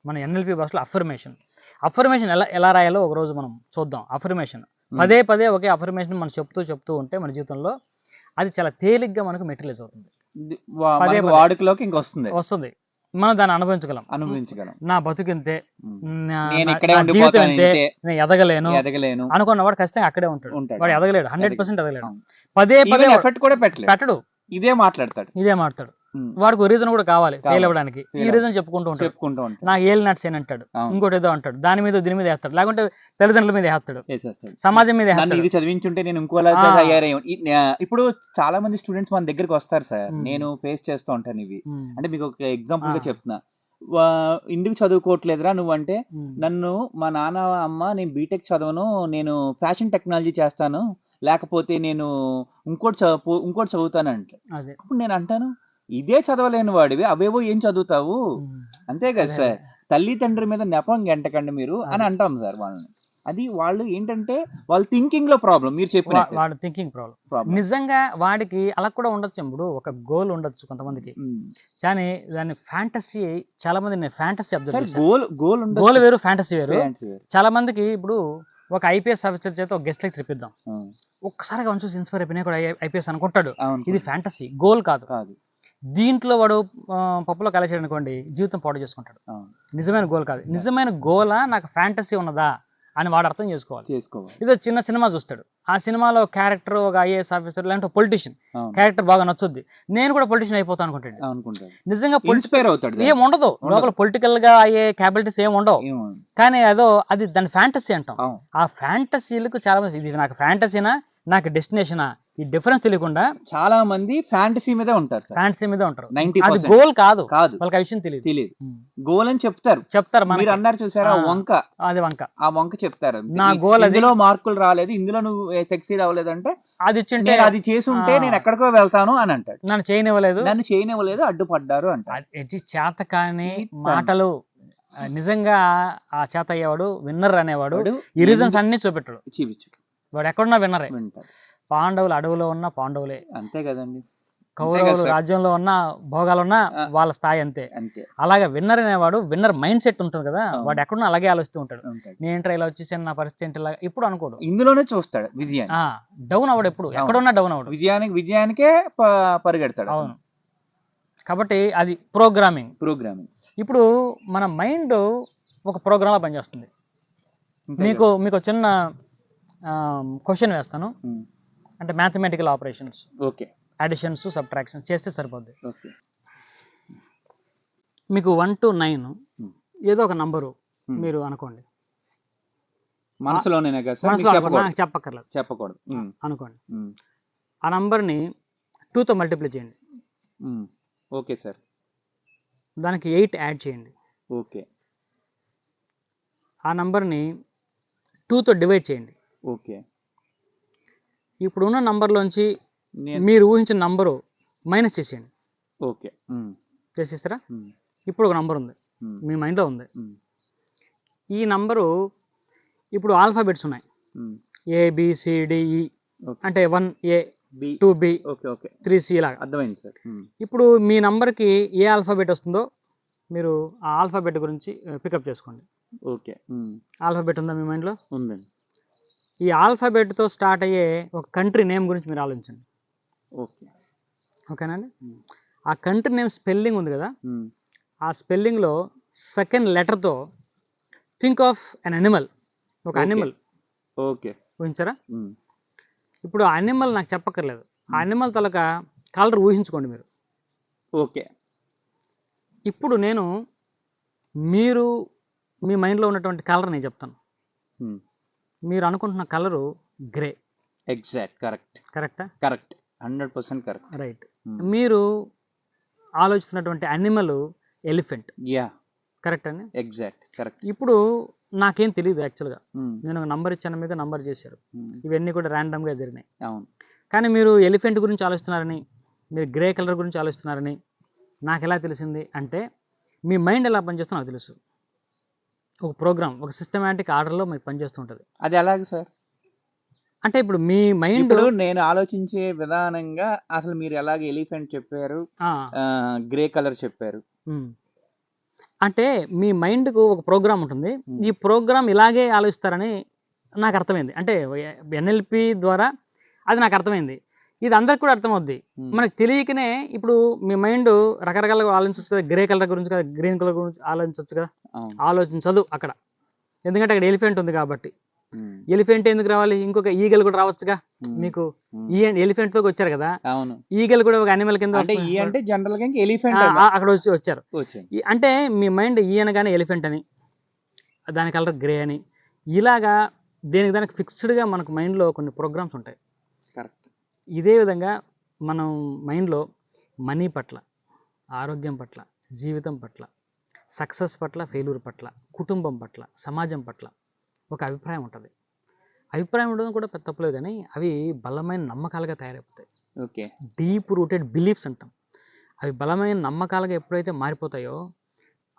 మన ఎన్ఎల్పి భాషలో అఫర్మేషన్ ఎలా రాయాలో ఒకరోజు మనం చూద్దాం. అఫర్మేషన్ పదే పదే ఒకే అఫర్మేషన్ మనం చెప్తూ ఉంటే మన జీవితంలో అది చాలా తేలిగ్గా మనకు మెటీరియలైజ్ అవుతుంది, వాడుకలోకి ఇంకా వస్తుంది, మనం దాన్ని అనుభవించగలం. నా బతుకింతే, జీవితం ఇంతే, నేను ఎదగలేను అనుకున్న వాడు ఖచ్చితంగా అక్కడే ఉంటాడు. వాడు ఎదగలేడు, 100% ఎదగలేడు. పదే పదే ఎఫర్ట్ కూడా పెట్టడు, ఇదే మాట్లాడతాడు. వాడికి రీజన్ కూడా కావాలి ఫెయిల్ అవ్వడానికి. ఈ రీజన్ చెప్పుకుంటూ ఉంటాడు, నాకు ఏల్ నట్స్ అని అంటాడు, ఇంకోటి ఏదో అంటాడు, దీని మీద వేస్తాడు, లేకుంటే తల్లిదండ్రుల మీద వేస్తాడు, సమాజం మీద ఇది చదివించుంటే నేను ఇంకోలా తయారయ్యాను. ఇప్పుడు చాలా మంది స్టూడెంట్స్ మన దగ్గరికి వస్తారు సార్, నేను ఫేస్ చేస్తూ ఉంటాను ఇవి. అంటే మీకు ఒక ఎగ్జాంపుల్ గా చెప్తున్నా, ఎందుకు చదువుకోవట్లేదురా నువ్వు అంటే, నన్ను మా నాన్న అమ్మ నేను బీటెక్ చదవను, నేను ఫ్యాషన్ టెక్నాలజీ చేస్తాను, లేకపోతే నేను ఇంకోటి చదువుతానంట. అప్పుడు నేను అంటాను, ఇదే చదవలేని వాడివి అవేవో ఏం చదువుతావు, అంతే కదా సార్, తల్లిదండ్రుల మీద నెపం గంటకండి మీరు అని అంటాం సార్ వాళ్ళని. అది వాళ్ళు ఏంటంటే వాళ్ళ థింకింగ్ లో ప్రాబ్లం, మీరు చెప్పిన వాడు థింకింగ్ ప్రాబ్లం. నిజంగా వాడికి అలా కూడా ఉండొచ్చు, ఇప్పుడు ఒక గోల్ ఉండొచ్చు కొంతమందికి, కానీ దాన్ని ఫ్యాంటసీ, చాలా మంది ఫ్యాంటసీ గోల్ వేరు, ఫ్యాంటసీ వేరు. చాలా మందికి ఇప్పుడు ఒక ఐపీఎస్ ఆఫీసర్ చేత ఒక గెస్ట్ లెక్చర్ ఇప్పిద్దాం, ఒక్కసారిగా వన్ చూసి ఇన్స్పైర్ అయిపోయినా కూడా ఐపీఎస్ అనుకుంటాడు, ఇది ఫ్యాంటసీ, గోల్ కాదు. దీంట్లో వాడు పప్పులో కలిసాడు అనుకోండి, జీవితం పాడు చేసుకుంటాడు. నిజమైన గోల్ కాదు. నిజమైన గోలా నాకు ఫ్యాంటసీ ఉన్నదా అని వాడు అర్థం చేసుకోవాలి. ఇదో చిన్న సినిమా చూస్తాడు, ఆ సినిమాలో క్యారెక్టర్ ఒక ఐఏఎస్ ఆఫీసర్ లేదంటే పొలిటీషియన్ క్యారెక్టర్ బాగా నచ్చుద్ది, నేను కూడా పొలిటీషియన్ అయిపోతాను అనుకుంటాడు. నిజంగా ఏం ఉండదు లోపల, పొలిటికల్ గా అయ్యే క్యాపబిలిటీస్ ఏం ఉండవు, కానీ అది దాని ఫ్యాంటసీ అంటాం. ఆ ఫ్యాంటసీలకు చాలా మంది, ఇది నాకు ఫ్యాంటసీనా నాకు డెస్టినేషనా, ఈ డిఫరెన్స్ తెలియకుండా చాలా మంది ఫ్యాంటసీ మీద ఉంటారు. అది గోల్ కాదు, వాళ్ళకి ఆ విషయం తెలియదు. గోల్ అని చెప్తారు. మీరు అన్నారు చూసారా వంక, అది వంక, ఆ వంక చెప్తారు, నా గోల్ ఇందులో మార్కులు రాలేదు, ఇందులో నువ్వు సక్సీడ్ అవ్వలేదు అంటే, అది ఇచ్చింటే అది చేసుంటే నేను ఎక్కడికో వెళ్తాను అని అంటాడు. నన్ను చేయనివ్వలేదు అడ్డుపడ్డారు అంటారు. చేత కానీ మాటలు నిజంగా ఆ చేత అయ్యేవాడు విన్నర్ అనేవాడు ఈ రీజన్స్ అన్ని చూపెట్టాడు. వాడు ఎక్కడున్నా విన్నరే. పాండవులు అడవులో ఉన్న పాండవులే, అంతే కదండి. కౌరవులు రాజ్యంలో ఉన్న భోగాలున్నా వాళ్ళ స్థాయి అంతే. అలాగే విన్నర్ అనేవాడు, విన్నర్ మైండ్ సెట్ ఉంటుంది కదా, వాడు ఎక్కడున్నా అలాగే ఆలోచిస్తూ ఉంటాడు. నేను ఇలా వచ్చేసాను, నా పరిస్థితి ఏంటి, ఇప్పుడు అనుకోడు, ఇందులోనే చూస్తాడు విజయాన్ని. డౌన్ అవడు, ఎప్పుడు ఎక్కడున్నా డౌన్ అవడు, విజయానికే పరిగెడతాడు. అవును. కాబట్టి అది ప్రోగ్రామింగ్. ఇప్పుడు మన మైండ్ ఒక ప్రోగ్రామ్ లా పనిచేస్తుంది. మీకు చిన్న క్వశ్చన్ వేస్తాను, అంటే మ్యాథమెటికల్ ఆపరేషన్స్, అడిషన్స్ సబ్ట్రాక్షన్స్ చేస్తే సరిపోద్ది. మీకు 1 to 9 ఏదో ఒక నంబరు మీరు అనుకోండి, మనసులోనే చెప్పకూడదు అనుకోండి. ఆ నంబర్ని 2తో మల్టిప్లై చేయండి. Okay sir. దానికి 8 యాడ్ చేయండి. ఓకే. ఆ నంబర్ని 2తో డివైడ్ చేయండి. ఓకే. ఇప్పుడున్న నంబర్లోంచి మీరు ఊహించిన నంబరు మైనస్ చేసేయండి. ఓకే. చేసేస్తారా? ఇప్పుడు ఒక నంబర్ ఉంది మీ మైండ్లో ఉంది, ఈ నంబరు ఇప్పుడు ఆల్ఫాబెట్స్ ఉన్నాయి, ABCDE అంటే 1A 2B, okay okay 3C ఇలాగా. అర్థమైంది సార్. ఇప్పుడు మీ నంబర్కి ఏ ఆల్ఫాబెట్ వస్తుందో మీరు ఆ ఆల్ఫాబెట్ గురించి పికప్ చేసుకోండి. ఓకే. ఆల్ఫాబెట్ ఉందా మీ మైండ్లో? ఉందండి. ఈ ఆల్ఫాబెట్తో స్టార్ట్ అయ్యే ఒక కంట్రీ నేమ్ గురించి మీరు ఆలోచించండి. ఓకే. ఓకేనండి. ఆ కంట్రీ నేమ్ స్పెల్లింగ్ ఉంది కదా, ఆ స్పెల్లింగ్లో సెకండ్ లెటర్తో థింక్ ఆఫ్ అన్ అనిమల్. ఒక అనిమల్ ఓకే ఊహించారా? ఇప్పుడు ఆ అనిమల్ నాకు చెప్పక్కర్లేదు, ఆ అనిమల్ తలక కలర్ ఊహించుకోండి మీరు. ఓకే. ఇప్పుడు నేను మీరు మీ మైండ్లో ఉన్నటువంటి కలర్ నేను చెప్తాను. మీరు అనుకుంటున్న కలరు గ్రే. ఎగ్జాక్ట్. కరెక్టా? కరెక్ట్. 100% కరెక్ట్. రైట్. మీరు ఆలోచిస్తున్నటువంటి అనిమల్ ఎలిఫెంట్. యా. కరెక్ట్ అండి. ఎగ్జాక్ట్. కరెక్ట్. ఇప్పుడు నాకేం తెలియదు యాక్చువల్గా, నేను ఒక నంబర్ ఇచ్చాను, మీకు నంబర్ చేశారు, ఇవన్నీ కూడా ర్యాండమ్గా జరిగినాయి. అవును. కానీ మీరు ఎలిఫెంట్ గురించి ఆలోచిస్తున్నారని, మీరు గ్రే కలర్ గురించి ఆలోచిస్తున్నారని నాకు ఎలా తెలిసింది అంటే, మీ మైండ్ ఎలా పనిచేస్తుందో నాకు తెలుసు. ఒక ప్రోగ్రామ్, ఒక సిస్టమాటిక్ ఆర్డర్లో మీకు పనిచేస్తూ ఉంటుంది. అది ఎలాగ సార్? అంటే ఇప్పుడు మీ మైండ్, ఇప్పుడు నేను ఆలోచించే విధానంగా అసలు మీరు ఎలాగ ఎలిఫెంట్ చెప్పారు, గ్రే కలర్ చెప్పారు, అంటే మీ మైండ్కు ఒక ప్రోగ్రామ్ ఉంటుంది. ఈ ప్రోగ్రామ్ ఇలాగే ఆలోచిస్తారని నాకు అర్థమైంది. అంటే ఎన్ఎల్పి ద్వారా అది నాకు అర్థమైంది. ఇది అందరికి కూడా అర్థమవుద్ది. మనకు తెలియకనే ఇప్పుడు మీ మైండ్ రకరకాలుగా ఆలోచించవచ్చు కదా, గ్రే కలర్ గురించి కదా, గ్రీన్ కలర్ గురించి ఆలోచించవచ్చు కదా. ఆలోచించదు అక్కడ, ఎందుకంటే అక్కడ ఎలిఫెంట్ ఉంది కాబట్టి. ఎలిఫెంట్ ఎందుకు రావాలి? ఇంకొక ఈగల్ కూడా రావచ్చుగా. మీకు ఈ ఎలిఫెంట్ తో వచ్చారు కదా, ఈగల్ కూడా ఒక అనిమల్ కింద అంటే జనరల్ గా ఎలిఫెంట్ అక్కడ వచ్చారు. అంటే మీ మైండ్ ఈ అనగానే ఎలిఫెంట్ అని, దాని కలర్ గ్రే అని, ఇలాగా దానికి ఫిక్స్డ్గా మనకు మైండ్లో కొన్ని ప్రోగ్రామ్స్ ఉంటాయి. ఇదే విధంగా మనం మైండ్లో మనీ పట్ల, ఆరోగ్యం పట్ల, జీవితం పట్ల, సక్సెస్ పట్ల, ఫెయిల్యూర్ పట్ల, కుటుంబం పట్ల, సమాజం పట్ల ఒక అభిప్రాయం ఉంటుంది. అభిప్రాయం ఉండడం కూడా పెద్ద తప్పులేదు, కానీ అవి బలమైన నమ్మకాలుగా తయారైపోతాయి. ఓకే. డీప్ రూటెడ్ బిలీఫ్స్ అంటాం. అవి బలమైన నమ్మకాలుగా ఎప్పుడైతే మారిపోతాయో,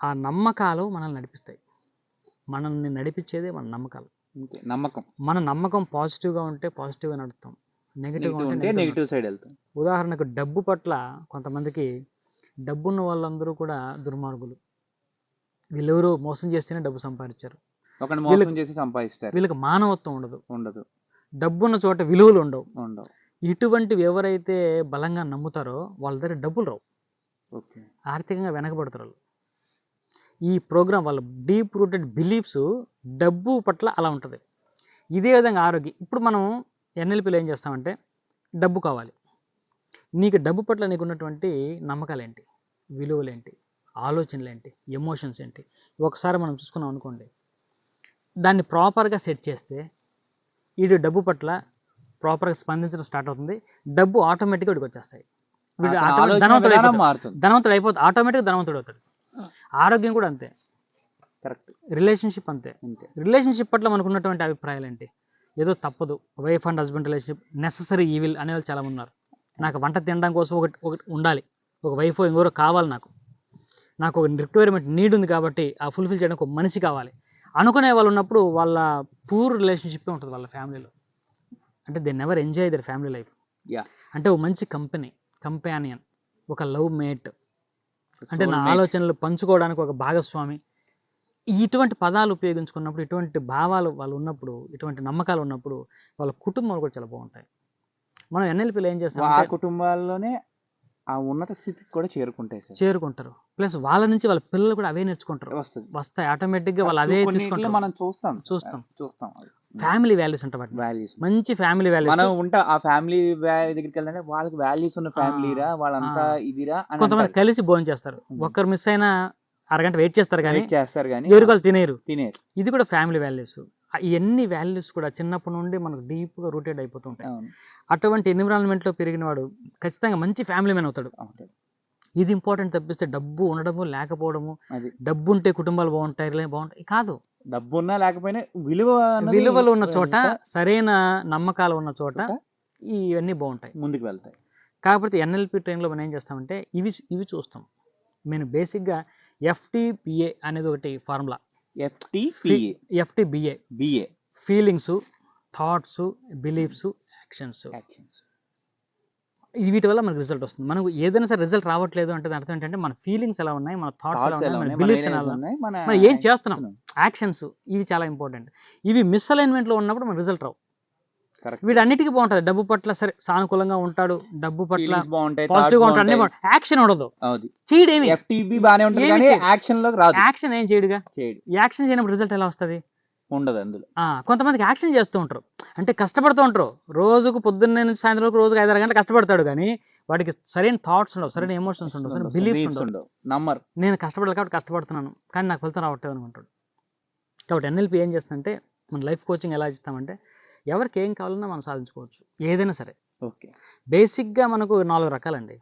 ఆ నమ్మకాలు మనల్ని నడిపిస్తాయి. మనల్ని నడిపించేదే మన నమ్మకాలు. మన నమ్మకం పాజిటివ్గా ఉంటే పాజిటివ్గా నడుస్తాం, నెగిటివ్గా ఉంటే నెగిటివ్ సైడ్ వెళ్తాం. ఉదాహరణకు డబ్బు పట్ల కొంతమందికి, డబ్బున్న వాళ్ళందరూ కూడా దుర్మార్గులు, వీళ్ళెవరో మోసం చేస్తేనే డబ్బు సంపాదించారు, వీళ్ళకి మానవత్వం ఉండదు, డబ్బున్న చోట విలువలు ఉండవు. ఇటువంటివి ఎవరైతే బలంగా నమ్ముతారో వాళ్ళ దగ్గర డబ్బులు రావు, ఆర్థికంగా వెనకబడతారు. ఈ ప్రోగ్రామ్ వాళ్ళ డీప్ రూటెడ్ బిలీఫ్స్ డబ్బు పట్ల అలా ఉంటుంది. ఇదే విధంగా ఆరోగ్యం. ఇప్పుడు మనం ఎన్ఎల్పిలో ఏం చేస్తామంటే, డబ్బు కావాలి, నీకు డబ్బు పట్ల నీకు ఉన్నటువంటి నమ్మకాలు ఏంటి, విలువలు ఏంటి, ఆలోచనలు ఏంటి, ఎమోషన్స్ ఏంటి, ఒకసారి మనం చూసుకున్నాం అనుకోండి, దాన్ని ప్రాపర్గా సెట్ చేస్తే వీడు డబ్బు పట్ల ప్రాపర్గా స్పందించడం స్టార్ట్ అవుతుంది. డబ్బు ఆటోమేటిక్గా వీడికి వచ్చేస్తాయి. వీడు ధనవంతుడు అయిపోతుంది, ఆటోమేటిక్గా ధనవంతుడు అవుతాడు. ఆరోగ్యం కూడా అంతే, కరెక్ట్. రిలేషన్షిప్ అంతే. రిలేషన్షిప్ పట్ల మనకు ఉన్నటువంటి అభిప్రాయాలు ఏంటి, ఏదో తప్పదు, wife and husband relationship necessary evil అనేవాళ్ళు చాలా ఉన్నారు. నాకు వంట తినడం కోసం ఒకటి ఉండాలి, ఒక వైఫ్ ఇంకొకరు కావాలి, నాకు ఒక రిక్వైర్మెంట్ నీడ్ ఉంది కాబట్టి ఆ ఫుల్ఫిల్ చేయడానికి ఒక మనిషి కావాలి అనుకునే వాళ్ళు ఉన్నప్పుడు వాళ్ళ పూర్ రిలేషన్షిప్ ఉంటుంది వాళ్ళ ఫ్యామిలీలో. అంటే they never enjoy their family life. అంటే ఒక మంచి కంపానియన్, ఒక లవ్ మేట్, అంటే నా ఆలోచనలు పంచుకోవడానికి ఒక భాగస్వామి, ఇటువంటి పదాలు ఉపయోగించుకున్నప్పుడు, ఇటువంటి భావాలు వాళ్ళు ఉన్నప్పుడు, ఇటువంటి నమ్మకాలు ఉన్నప్పుడు వాళ్ళ కుటుంబాలు కూడా చాలా బాగుంటాయి. మనం ఎన్ఎల్పిలో ఏం చేస్తాం, ఆ కుటుంబాల్లోనే ఆ ఉన్నత స్థితికి కూడా చేరుకుంటారు. ప్లస్ వాళ్ళ నుంచి వాళ్ళ పిల్లలు కూడా అవే నేర్చుకుంటారు, వస్తాయి ఆటోమేటిక్గా. వాళ్ళు అదే తీసుకుంటారు. మనం చూస్తాం. ఫ్యామిలీ వాల్యూస్ అంటే మంచి ఫ్యామిలీ వాల్యూస్. మనం ఉంటా ఆ ఫ్యామిలీ దగ్గరికి వెళ్ళాలంటే వాళ్ళకి వాల్యూస్ ఉన్న ఫ్యామిలీరా, వాళ్ళంతా ఇదిరా. కొంతమంది కలిసి భోజనం చేస్తారు, ఒక్కరు మిస్ అయినా అరగంట వెయిట్ చేస్తారు కానీ ఎవరికాలు తినేరు. ఇది కూడా ఫ్యామిలీ వాల్యూస్. ఇవన్నీ వాల్యూస్ కూడా చిన్నప్పటి నుండి మనకు డీప్గా రూటెడ్ అయిపోతుంటాయి. అటువంటి ఎన్విరాన్మెంట్లో పెరిగిన వాడు ఖచ్చితంగా మంచి ఫ్యామిలీ మ్యాన్ అవుతాడు. ఇది ఇంపార్టెంట్. తప్పిస్తే డబ్బు ఉండడము లేకపోవడము, డబ్బు ఉంటే కుటుంబాలు బాగుంటాయి కాదు. డబ్బు ఉన్నా లేకపోయినా విలువలు ఉన్న చోట, సరైన నమ్మకాలు ఉన్న చోట ఇవన్నీ బాగుంటాయి, ముందుకు వెళ్తాయి. కాకపోతే ఎన్ఎల్పి ట్రైన్లో మనం ఏం చేస్తామంటే ఇవి చూస్తాం. నేను బేసిక్గా FTPA అనేది ఒకటి formula. FTBA feelings, thoughts, beliefs, actions. వీటి వల్ల మనకు రిజల్ట్ వస్తుంది. మనకు ఏదైనా సరే రిజల్ట్ రావట్లేదు అంటే దాని అర్థం ఏంటంటే మన ఫీలింగ్స్ ఎలా ఉన్నాయి, మన థాట్స్ ఎలా ఉన్నాయి, మన బిలీఫ్స్ ఎలా ఉన్నాయి, మనం ఏం చేస్తున్నాం, యాక్షన్స్ ఇవి చాలా ఇంపార్టెంట్. ఇవి మిస్అలైన్మెంట్లో ఉన్నప్పుడు మన రిజల్ట్ రావు. వీటన్నిటికీ బాగుంటుంది. డబ్బు పట్ల సరే సానుకూలంగా ఉంటాడు, డబ్బు పట్ల పాజిటివ్ గా ఉంటాడు, యాక్షన్ ఉండదు, చేయడేమి యాక్షన్ ఏం చేయడుగా. యాక్షన్ చేయనప్పుడు రిజల్ట్ ఎలా వస్తుంది? ఉండదు. అందులో కొంతమందికి యాక్షన్ చేస్తూ ఉంటారు, అంటే కష్టపడుతూ ఉంటారు. రోజుకు పొద్దున్నే నుంచి సాయంత్రం వరకు రోజుకు 5-6 గంటలు కష్టపడతాడు, కానీ వాడికి సరైన థాట్స్ ఉండవు, సరైన ఎమోషన్స్ ఉండవు, సరైన బిలీఫ్స్ ఉండవు. నమ్మరు. నేను కష్టపడాలి కాబట్టి కష్టపడుతున్నాను, కానీ నాకు ఫలితం రావట్లేదు అనుకుంటాడు. కాబట్టి ఎన్ఎల్పి ఏం చేస్తుందంటే, మన లైఫ్ కోచింగ్ ఎలా ఇస్తామంటే, ఎవరికి ఏం కావాలన్నా మనం సాధించుకోవచ్చు, ఏదైనా సరే. ఓకే. బేసిక్గా మనకు 4 రకాలండి.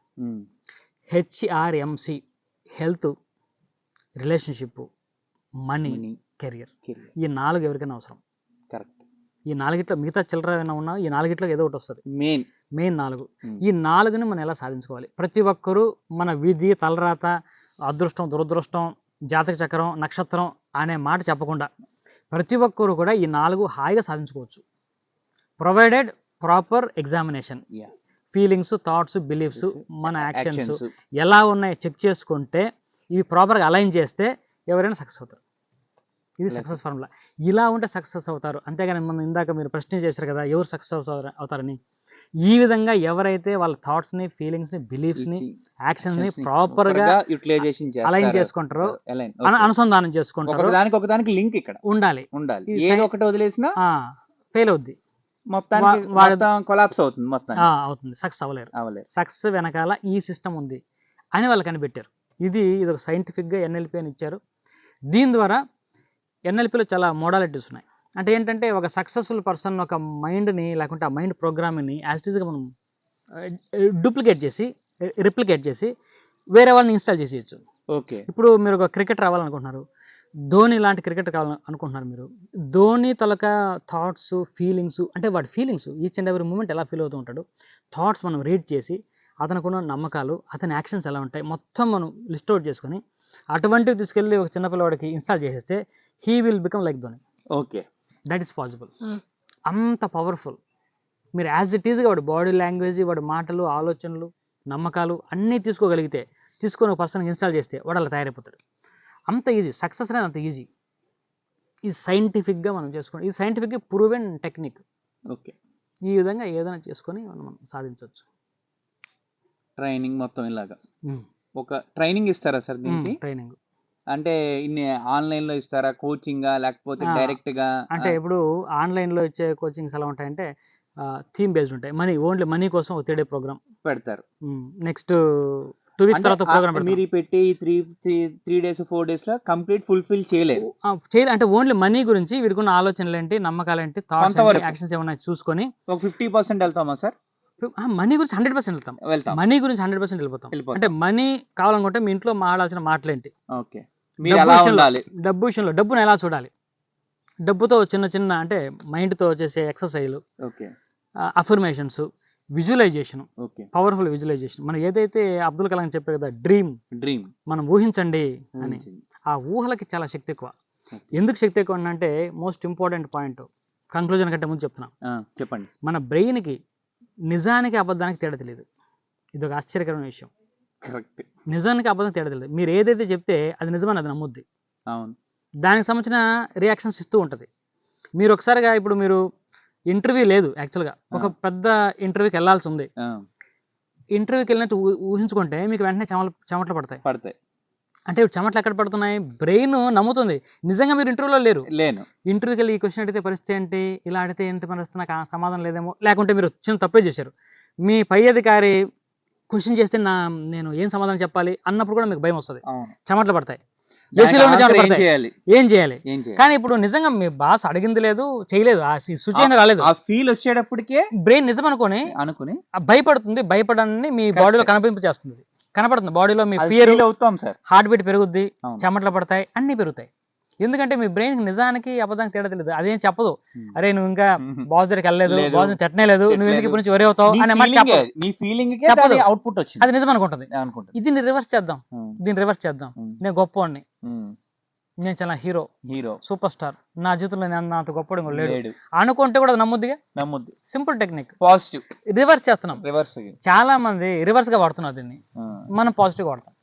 HRMC: health, relationship, money, career. ఈ 4 ఎవరికైనా అవసరం. కరెక్ట్. ఈ 4గిట్లో మిగతా చిల్లర ఏమైనా ఉన్నా ఈ 4గిట్లో ఏదో ఒకటి వస్తుంది. మెయిన్ 4. ఈ 4ని మనం ఎలా సాధించుకోవాలి? ప్రతి ఒక్కరూ మన విధి, తలరాత, అదృష్టం, దురదృష్టం, జాతక చక్రం, నక్షత్రం అనే మాట చెప్పకుండా ప్రతి ఒక్కరు కూడా ఈ 4 హాయిగా సాధించుకోవచ్చు, provided proper examination. Feelings, thoughts, beliefs, మన యాక్షన్స్ ఎలా ఉన్నాయి చెక్ చేసుకుంటే, ఇవి ప్రాపర్గా అలైన్ చేస్తే ఎవరైనా సక్సెస్ అవుతారు. ఇది సక్సెస్ ఫార్ములా. ఇలా ఉంటే సక్సెస్ అవుతారు. అంతేగాని మనం ఇందాక మీరు ప్రశ్న చేశారు కదా, ఎవరు సక్సెస్ అవుతారని. ఈ విధంగా ఎవరైతే వాళ్ళ థాట్స్ని, ఫీలింగ్స్ని, బిలీఫ్స్ని, యాక్షన్స్ని ప్రాపర్గా అలైన్ చేసుకుంటారో, అనుసంధానం చేసుకుంటారో, ఒకదానికి లింక్ ఇక్కడ ఉండాలి. ఏదో ఒకటి వదిలేసినా ఫెయిల్ అవుద్ది, కొలాప్స్ అవుతుంది, అవుతుంది, సక్సెస్ అవ్వలేరు. సక్సెస్ వెనకాల ఈ సిస్టమ్ ఉంది అని వాళ్ళు కనిపెట్టారు. ఇది ఒక సైంటిఫిక్గా ఎన్ఎల్పి అని ఇచ్చారు. దీని ద్వారా ఎన్ఎల్పిలో చాలా మోడాలిటీస్ ఉన్నాయి. అంటే ఏంటంటే, ఒక సక్సెస్ఫుల్ పర్సన్ ఒక మైండ్ని, లేకుంటే ఆ మైండ్ ప్రోగ్రామ్ని యాజ్టీజ్గా మనం రిప్లికేట్ చేసి వేరే వాళ్ళని ఇన్స్టాల్ చేసేయచ్చు. ఓకే. ఇప్పుడు మీరు ఒక క్రికెటర్ అవ్వాలనుకుంటున్నారు, ధోని లాంటి క్రికెటర్ కావాలనుకుంటున్నారు. మీరు ధోని తలక థాట్స్, ఫీలింగ్స్, అంటే వాడి feelings each and every moment ఎలా ఫీల్ అవుతూ ఉంటాడు, థాట్స్ మనం రీడ్ చేసి అతనుకున్న నమ్మకాలు, అతని యాక్షన్స్ ఎలా ఉంటాయి మొత్తం మనం లిస్ట్ అవుట్ చేసుకొని అటువంటివి తీసుకెళ్ళి ఒక చిన్నపిల్లవాడికి ఇన్స్టాల్ చేసేస్తే he will become like Dhoni. Okay. That is possible. అంత పవర్ఫుల్. మీరు యాజ్ ఇట్ ఈజ్గా వాడి బాడీ లాంగ్వేజ్, వాడి మాటలు, ఆలోచనలు, నమ్మకాలు అన్నీ తీసుకోగలిగితే, తీసుకొని ఒక పర్సన్కి ఇన్స్టాల్ చేస్తే వాడు అలా తయారైపోతాడు. అంత ఈజీ. సక్సెస్ అనేది అంత ఈజీ. ఇది సైంటిఫిక్గా మనం చేసుకోండి. ఇది సైంటిఫిక్గా ప్రూవెన్ టెక్నిక్. ఓకే. ఈ విధంగా ఏదైనా చేసుకొని మనం సాధించవచ్చు. ట్రైనింగ్ మొత్తం ఇలాగా ఒక ట్రైనింగ్ ఇస్తారా సార్ దీనికి? ట్రైనింగ్ అంటే ఇన్ని ఆన్లైన్లో ఇస్తారా, కోచింగా, లేకపోతే డైరెక్ట్గా? అంటే ఇప్పుడు ఆన్లైన్లో ఇచ్చే కోచింగ్స్ ఎలా ఉంటాయంటే థీమ్ బేస్డ్ ఉంటాయి. ఓన్లీ మనీ కోసం ఒక 3 డే ప్రోగ్రామ్ పెడతారు. నెక్స్ట్ 2 వీక్స్ తర్వాత ప్రోగ్రామ్ మీరు పెట్టి 3 days 4 days లో కంప్లీట్ ఫుల్ఫిల్ చేయలేదు. అంటే ఓన్లీ మనీ గురించి వీరికున్న ఆలోచనలు ఏంటి, నమ్మకాలు ఏంటి, థాట్స్, యాక్షన్స్ ఏమన్నా చూసుకొని ఒక 50% వెళ్తామా సార్? మనీ గురించి 100% వెళ్తాం. మనీ గురించి 100% వెళ్ళిపోతాం. అంటే మనీ కావాలనుకుంటే మీ ఇంట్లో మాట్లాడాల్సిన మాటలేంటి, డబ్బు విషయంలో డబ్బును ఎలా చూడాలి, డబ్బుతో చిన్న చిన్న అంటే మైండ్తో చేసే ఎక్సర్సైజ్లు, అఫర్మేషన్స్, విజువలైజేషన్, పవర్ఫుల్ విజువలైజేషన్. మనం ఏదైతే అబ్దుల్ కలాం చెప్పారు కదా, డ్రీమ్ మనం ఊహించండి అని, ఆ ఊహలకి చాలా శక్తి ఎక్కువ. ఎందుకు శక్తి ఎక్కువ అంటే, మోస్ట్ ఇంపార్టెంట్ పాయింట్ కంక్లూజన్ కంటే ముందు చెప్తున్నా, చెప్పండి. మన బ్రెయిన్కి నిజానికి అబద్ధానికి తేడా తెలియదు. ఇది ఒక ఆశ్చర్యకరమైన విషయం. నిజానికి అబద్ధం తేడా తెలియదు. మీరు ఏదైతే చెప్తే అది నిజమని అది నమ్ముద్ది. దానికి సంబంధించిన రియాక్షన్స్ ఇస్తూ ఉంటుంది. మీరు ఒకసారిగా ఇప్పుడు మీరు ఇంటర్వ్యూ లేదు, యాక్చువల్గా ఒక పెద్ద ఇంటర్వ్యూకి వెళ్ళాల్సి ఉంది. ఇంటర్వ్యూకి వెళ్ళినట్టు ఊహించుకుంటే మీకు వెంటనే చెమటలు పడతాయి. అంటే చెమటలు ఎక్కడ పడుతున్నాయి? బ్రెయిన్ నమ్ముతుంది నిజంగా మీరు ఇంటర్వ్యూలో లేను. ఇంటర్వ్యూకి వెళ్ళి ఈ క్వశ్చన్ అడిగితే పరిస్థితి ఏంటి, ఇలా అడిగితే ఏంటి పరిస్థితి, నాకు సమాధానం లేదేమో, లేకుంటే మీరు చిన్న తప్పే చేశారు, మీ పై అధికారి క్వశ్చన్ చేస్తే నేను ఏం సమాధానం చెప్పాలి అన్నప్పుడు కూడా మీకు భయం వస్తుంది, చెమటలు పడతాయి, ఏం చేయాలి. కానీ ఇప్పుడు నిజంగా మీ బాస్ అడిగింది లేదు, చేయలేదు, ఆ సూచన రాలేదు, ఆ ఫీల్ వచ్చేటప్పటికే బ్రెయిన్ నిజం అనుకుని భయపడుతుంది. భయపడాలని మీ బాడీలో కనిపించేస్తుంది, కనపడుతుంది. బాడీలో మీ ఫియర్ అవుతాం సార్, హార్ట్ బీట్ పెరుగుద్ది, చెమటలు పడతాయి, అన్ని పెరుగుతాయి. ఎందుకంటే మీ బ్రెయిన్ నిజానికి అబద్ధానికి తేడా తెలియదు. అదేం చెప్పదు, అరే నువ్వు ఇంకా బాస్ దగ్గరికి వెళ్ళలేదు, బాస్ తిట్టనే లేదు, నువ్వు ఎందుకు ఇప్పుడు నుంచి వరి అవుతావు అనే మాట చెప్పదు. అవుట్పుట్ వచ్చింది, అది నిజం అనుకుంటది. దీన్ని రివర్స్ చేద్దాం, నేను గొప్పవాడిని, నేను చాలా హీరో, సూపర్ స్టార్, నా జీవితంలో నేను అంత గొప్పడు ఇంకో లేడు అనుకుంటే కూడా నమ్ముద్దిగా. సింపుల్ టెక్నిక్, పాజిటివ్ రివర్స్ చేస్తున్నాం. రివర్స్ చాలా మంది రివర్స్ గా వాడుతున్నారు దీన్ని, మనం పాజిటివ్ వాడతాం.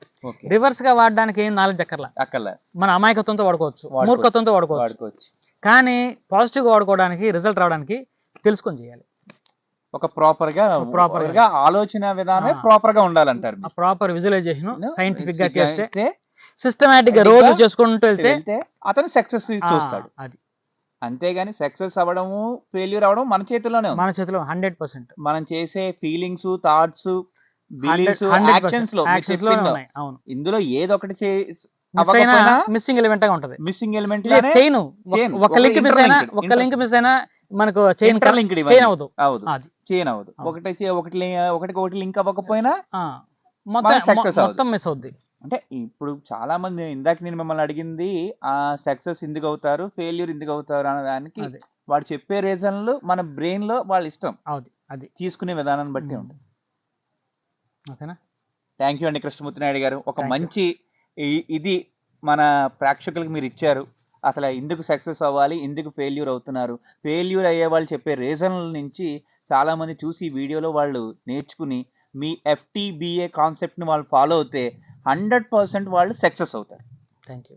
రివర్స్ గా వాడడానికి ఏం నాలెడ్జ్ అక్కర్లా, మన అమాయకత్వంతో వాడుకోవచ్చు, మూర్ఖత్వంతో వాడుకోవచ్చు. కానీ పాజిటివ్ గా వాడుకోవడానికి, రిజల్ట్ రావడానికి తెలుసుకొని చేయాలి. ఒక ప్రాపర్ గా ఆలోచన విధానమే ప్రాపర్ గా ఉండాలంటారు. ప్రాపర్ విజువలైజేషన్ సైంటిఫిక్ గా చేస్తే, సిస్టమేటిక్ గా రోజు చేసుకుంటూ వెళ్తే అతను సక్సెస్ చూస్తాడు. అది అంతేగాని సక్సెస్ అవ్వడము ఫెయిల్యూర్ అవ్వడం మన చేతిలోనే ఉంది. మన చేతిలో 100%. మనం చేసే ఫీలింగ్స్, థాట్స్, బిలీఫ్స్, యాక్షన్స్ లో ఉన్నాయి. అవును, ఇందులో ఏదో ఒకటి మిస్సింగ్ ఎలిమెంట్ గా ఉంటది. మిస్సింగ్ ఎలిమెంట్ చైన్, ఒక లింక్ మిస్ అయినా మనకు చైన్ అవ్వదు. ఒకటి లింక్ అవ్వకపోయినా మొత్తం మిస్ అవుద్ది. అంటే ఇప్పుడు చాలా మంది, ఇందాక నేను మిమ్మల్ని అడిగింది ఆ సక్సెస్ ఎందుకు అవుతారు, ఫెయిల్యూర్ ఎందుకు అవుతారు అనే దానికి వాడు చెప్పే రీజన్లు మన బ్రెయిన్ లో వాళ్ళ ఇష్టం, అది తీసుకునే విధానాన్ని బట్టి ఉంటుంది. ఓకేనా? థ్యాంక్ యూ అండి కృష్ణమూర్తి నాయుడు గారు. ఒక మంచి ఇది మన ప్రేక్షకులకు మీరు ఇచ్చారు. అసలు ఎందుకు సక్సెస్ అవ్వాలి, ఎందుకు ఫెయిల్యూర్ అవుతున్నారు, ఫెయిల్యూర్ అయ్యే వాళ్ళు చెప్పే రీజన్ల నుంచి చాలా మంది చూసి ఈ వీడియోలో వాళ్ళు నేర్చుకుని మీ FTBA కాన్సెప్ట్ని వాళ్ళు ఫాలో అవుతే 100% వాళ్ళు సక్సెస్ అవుతారు. Thank you.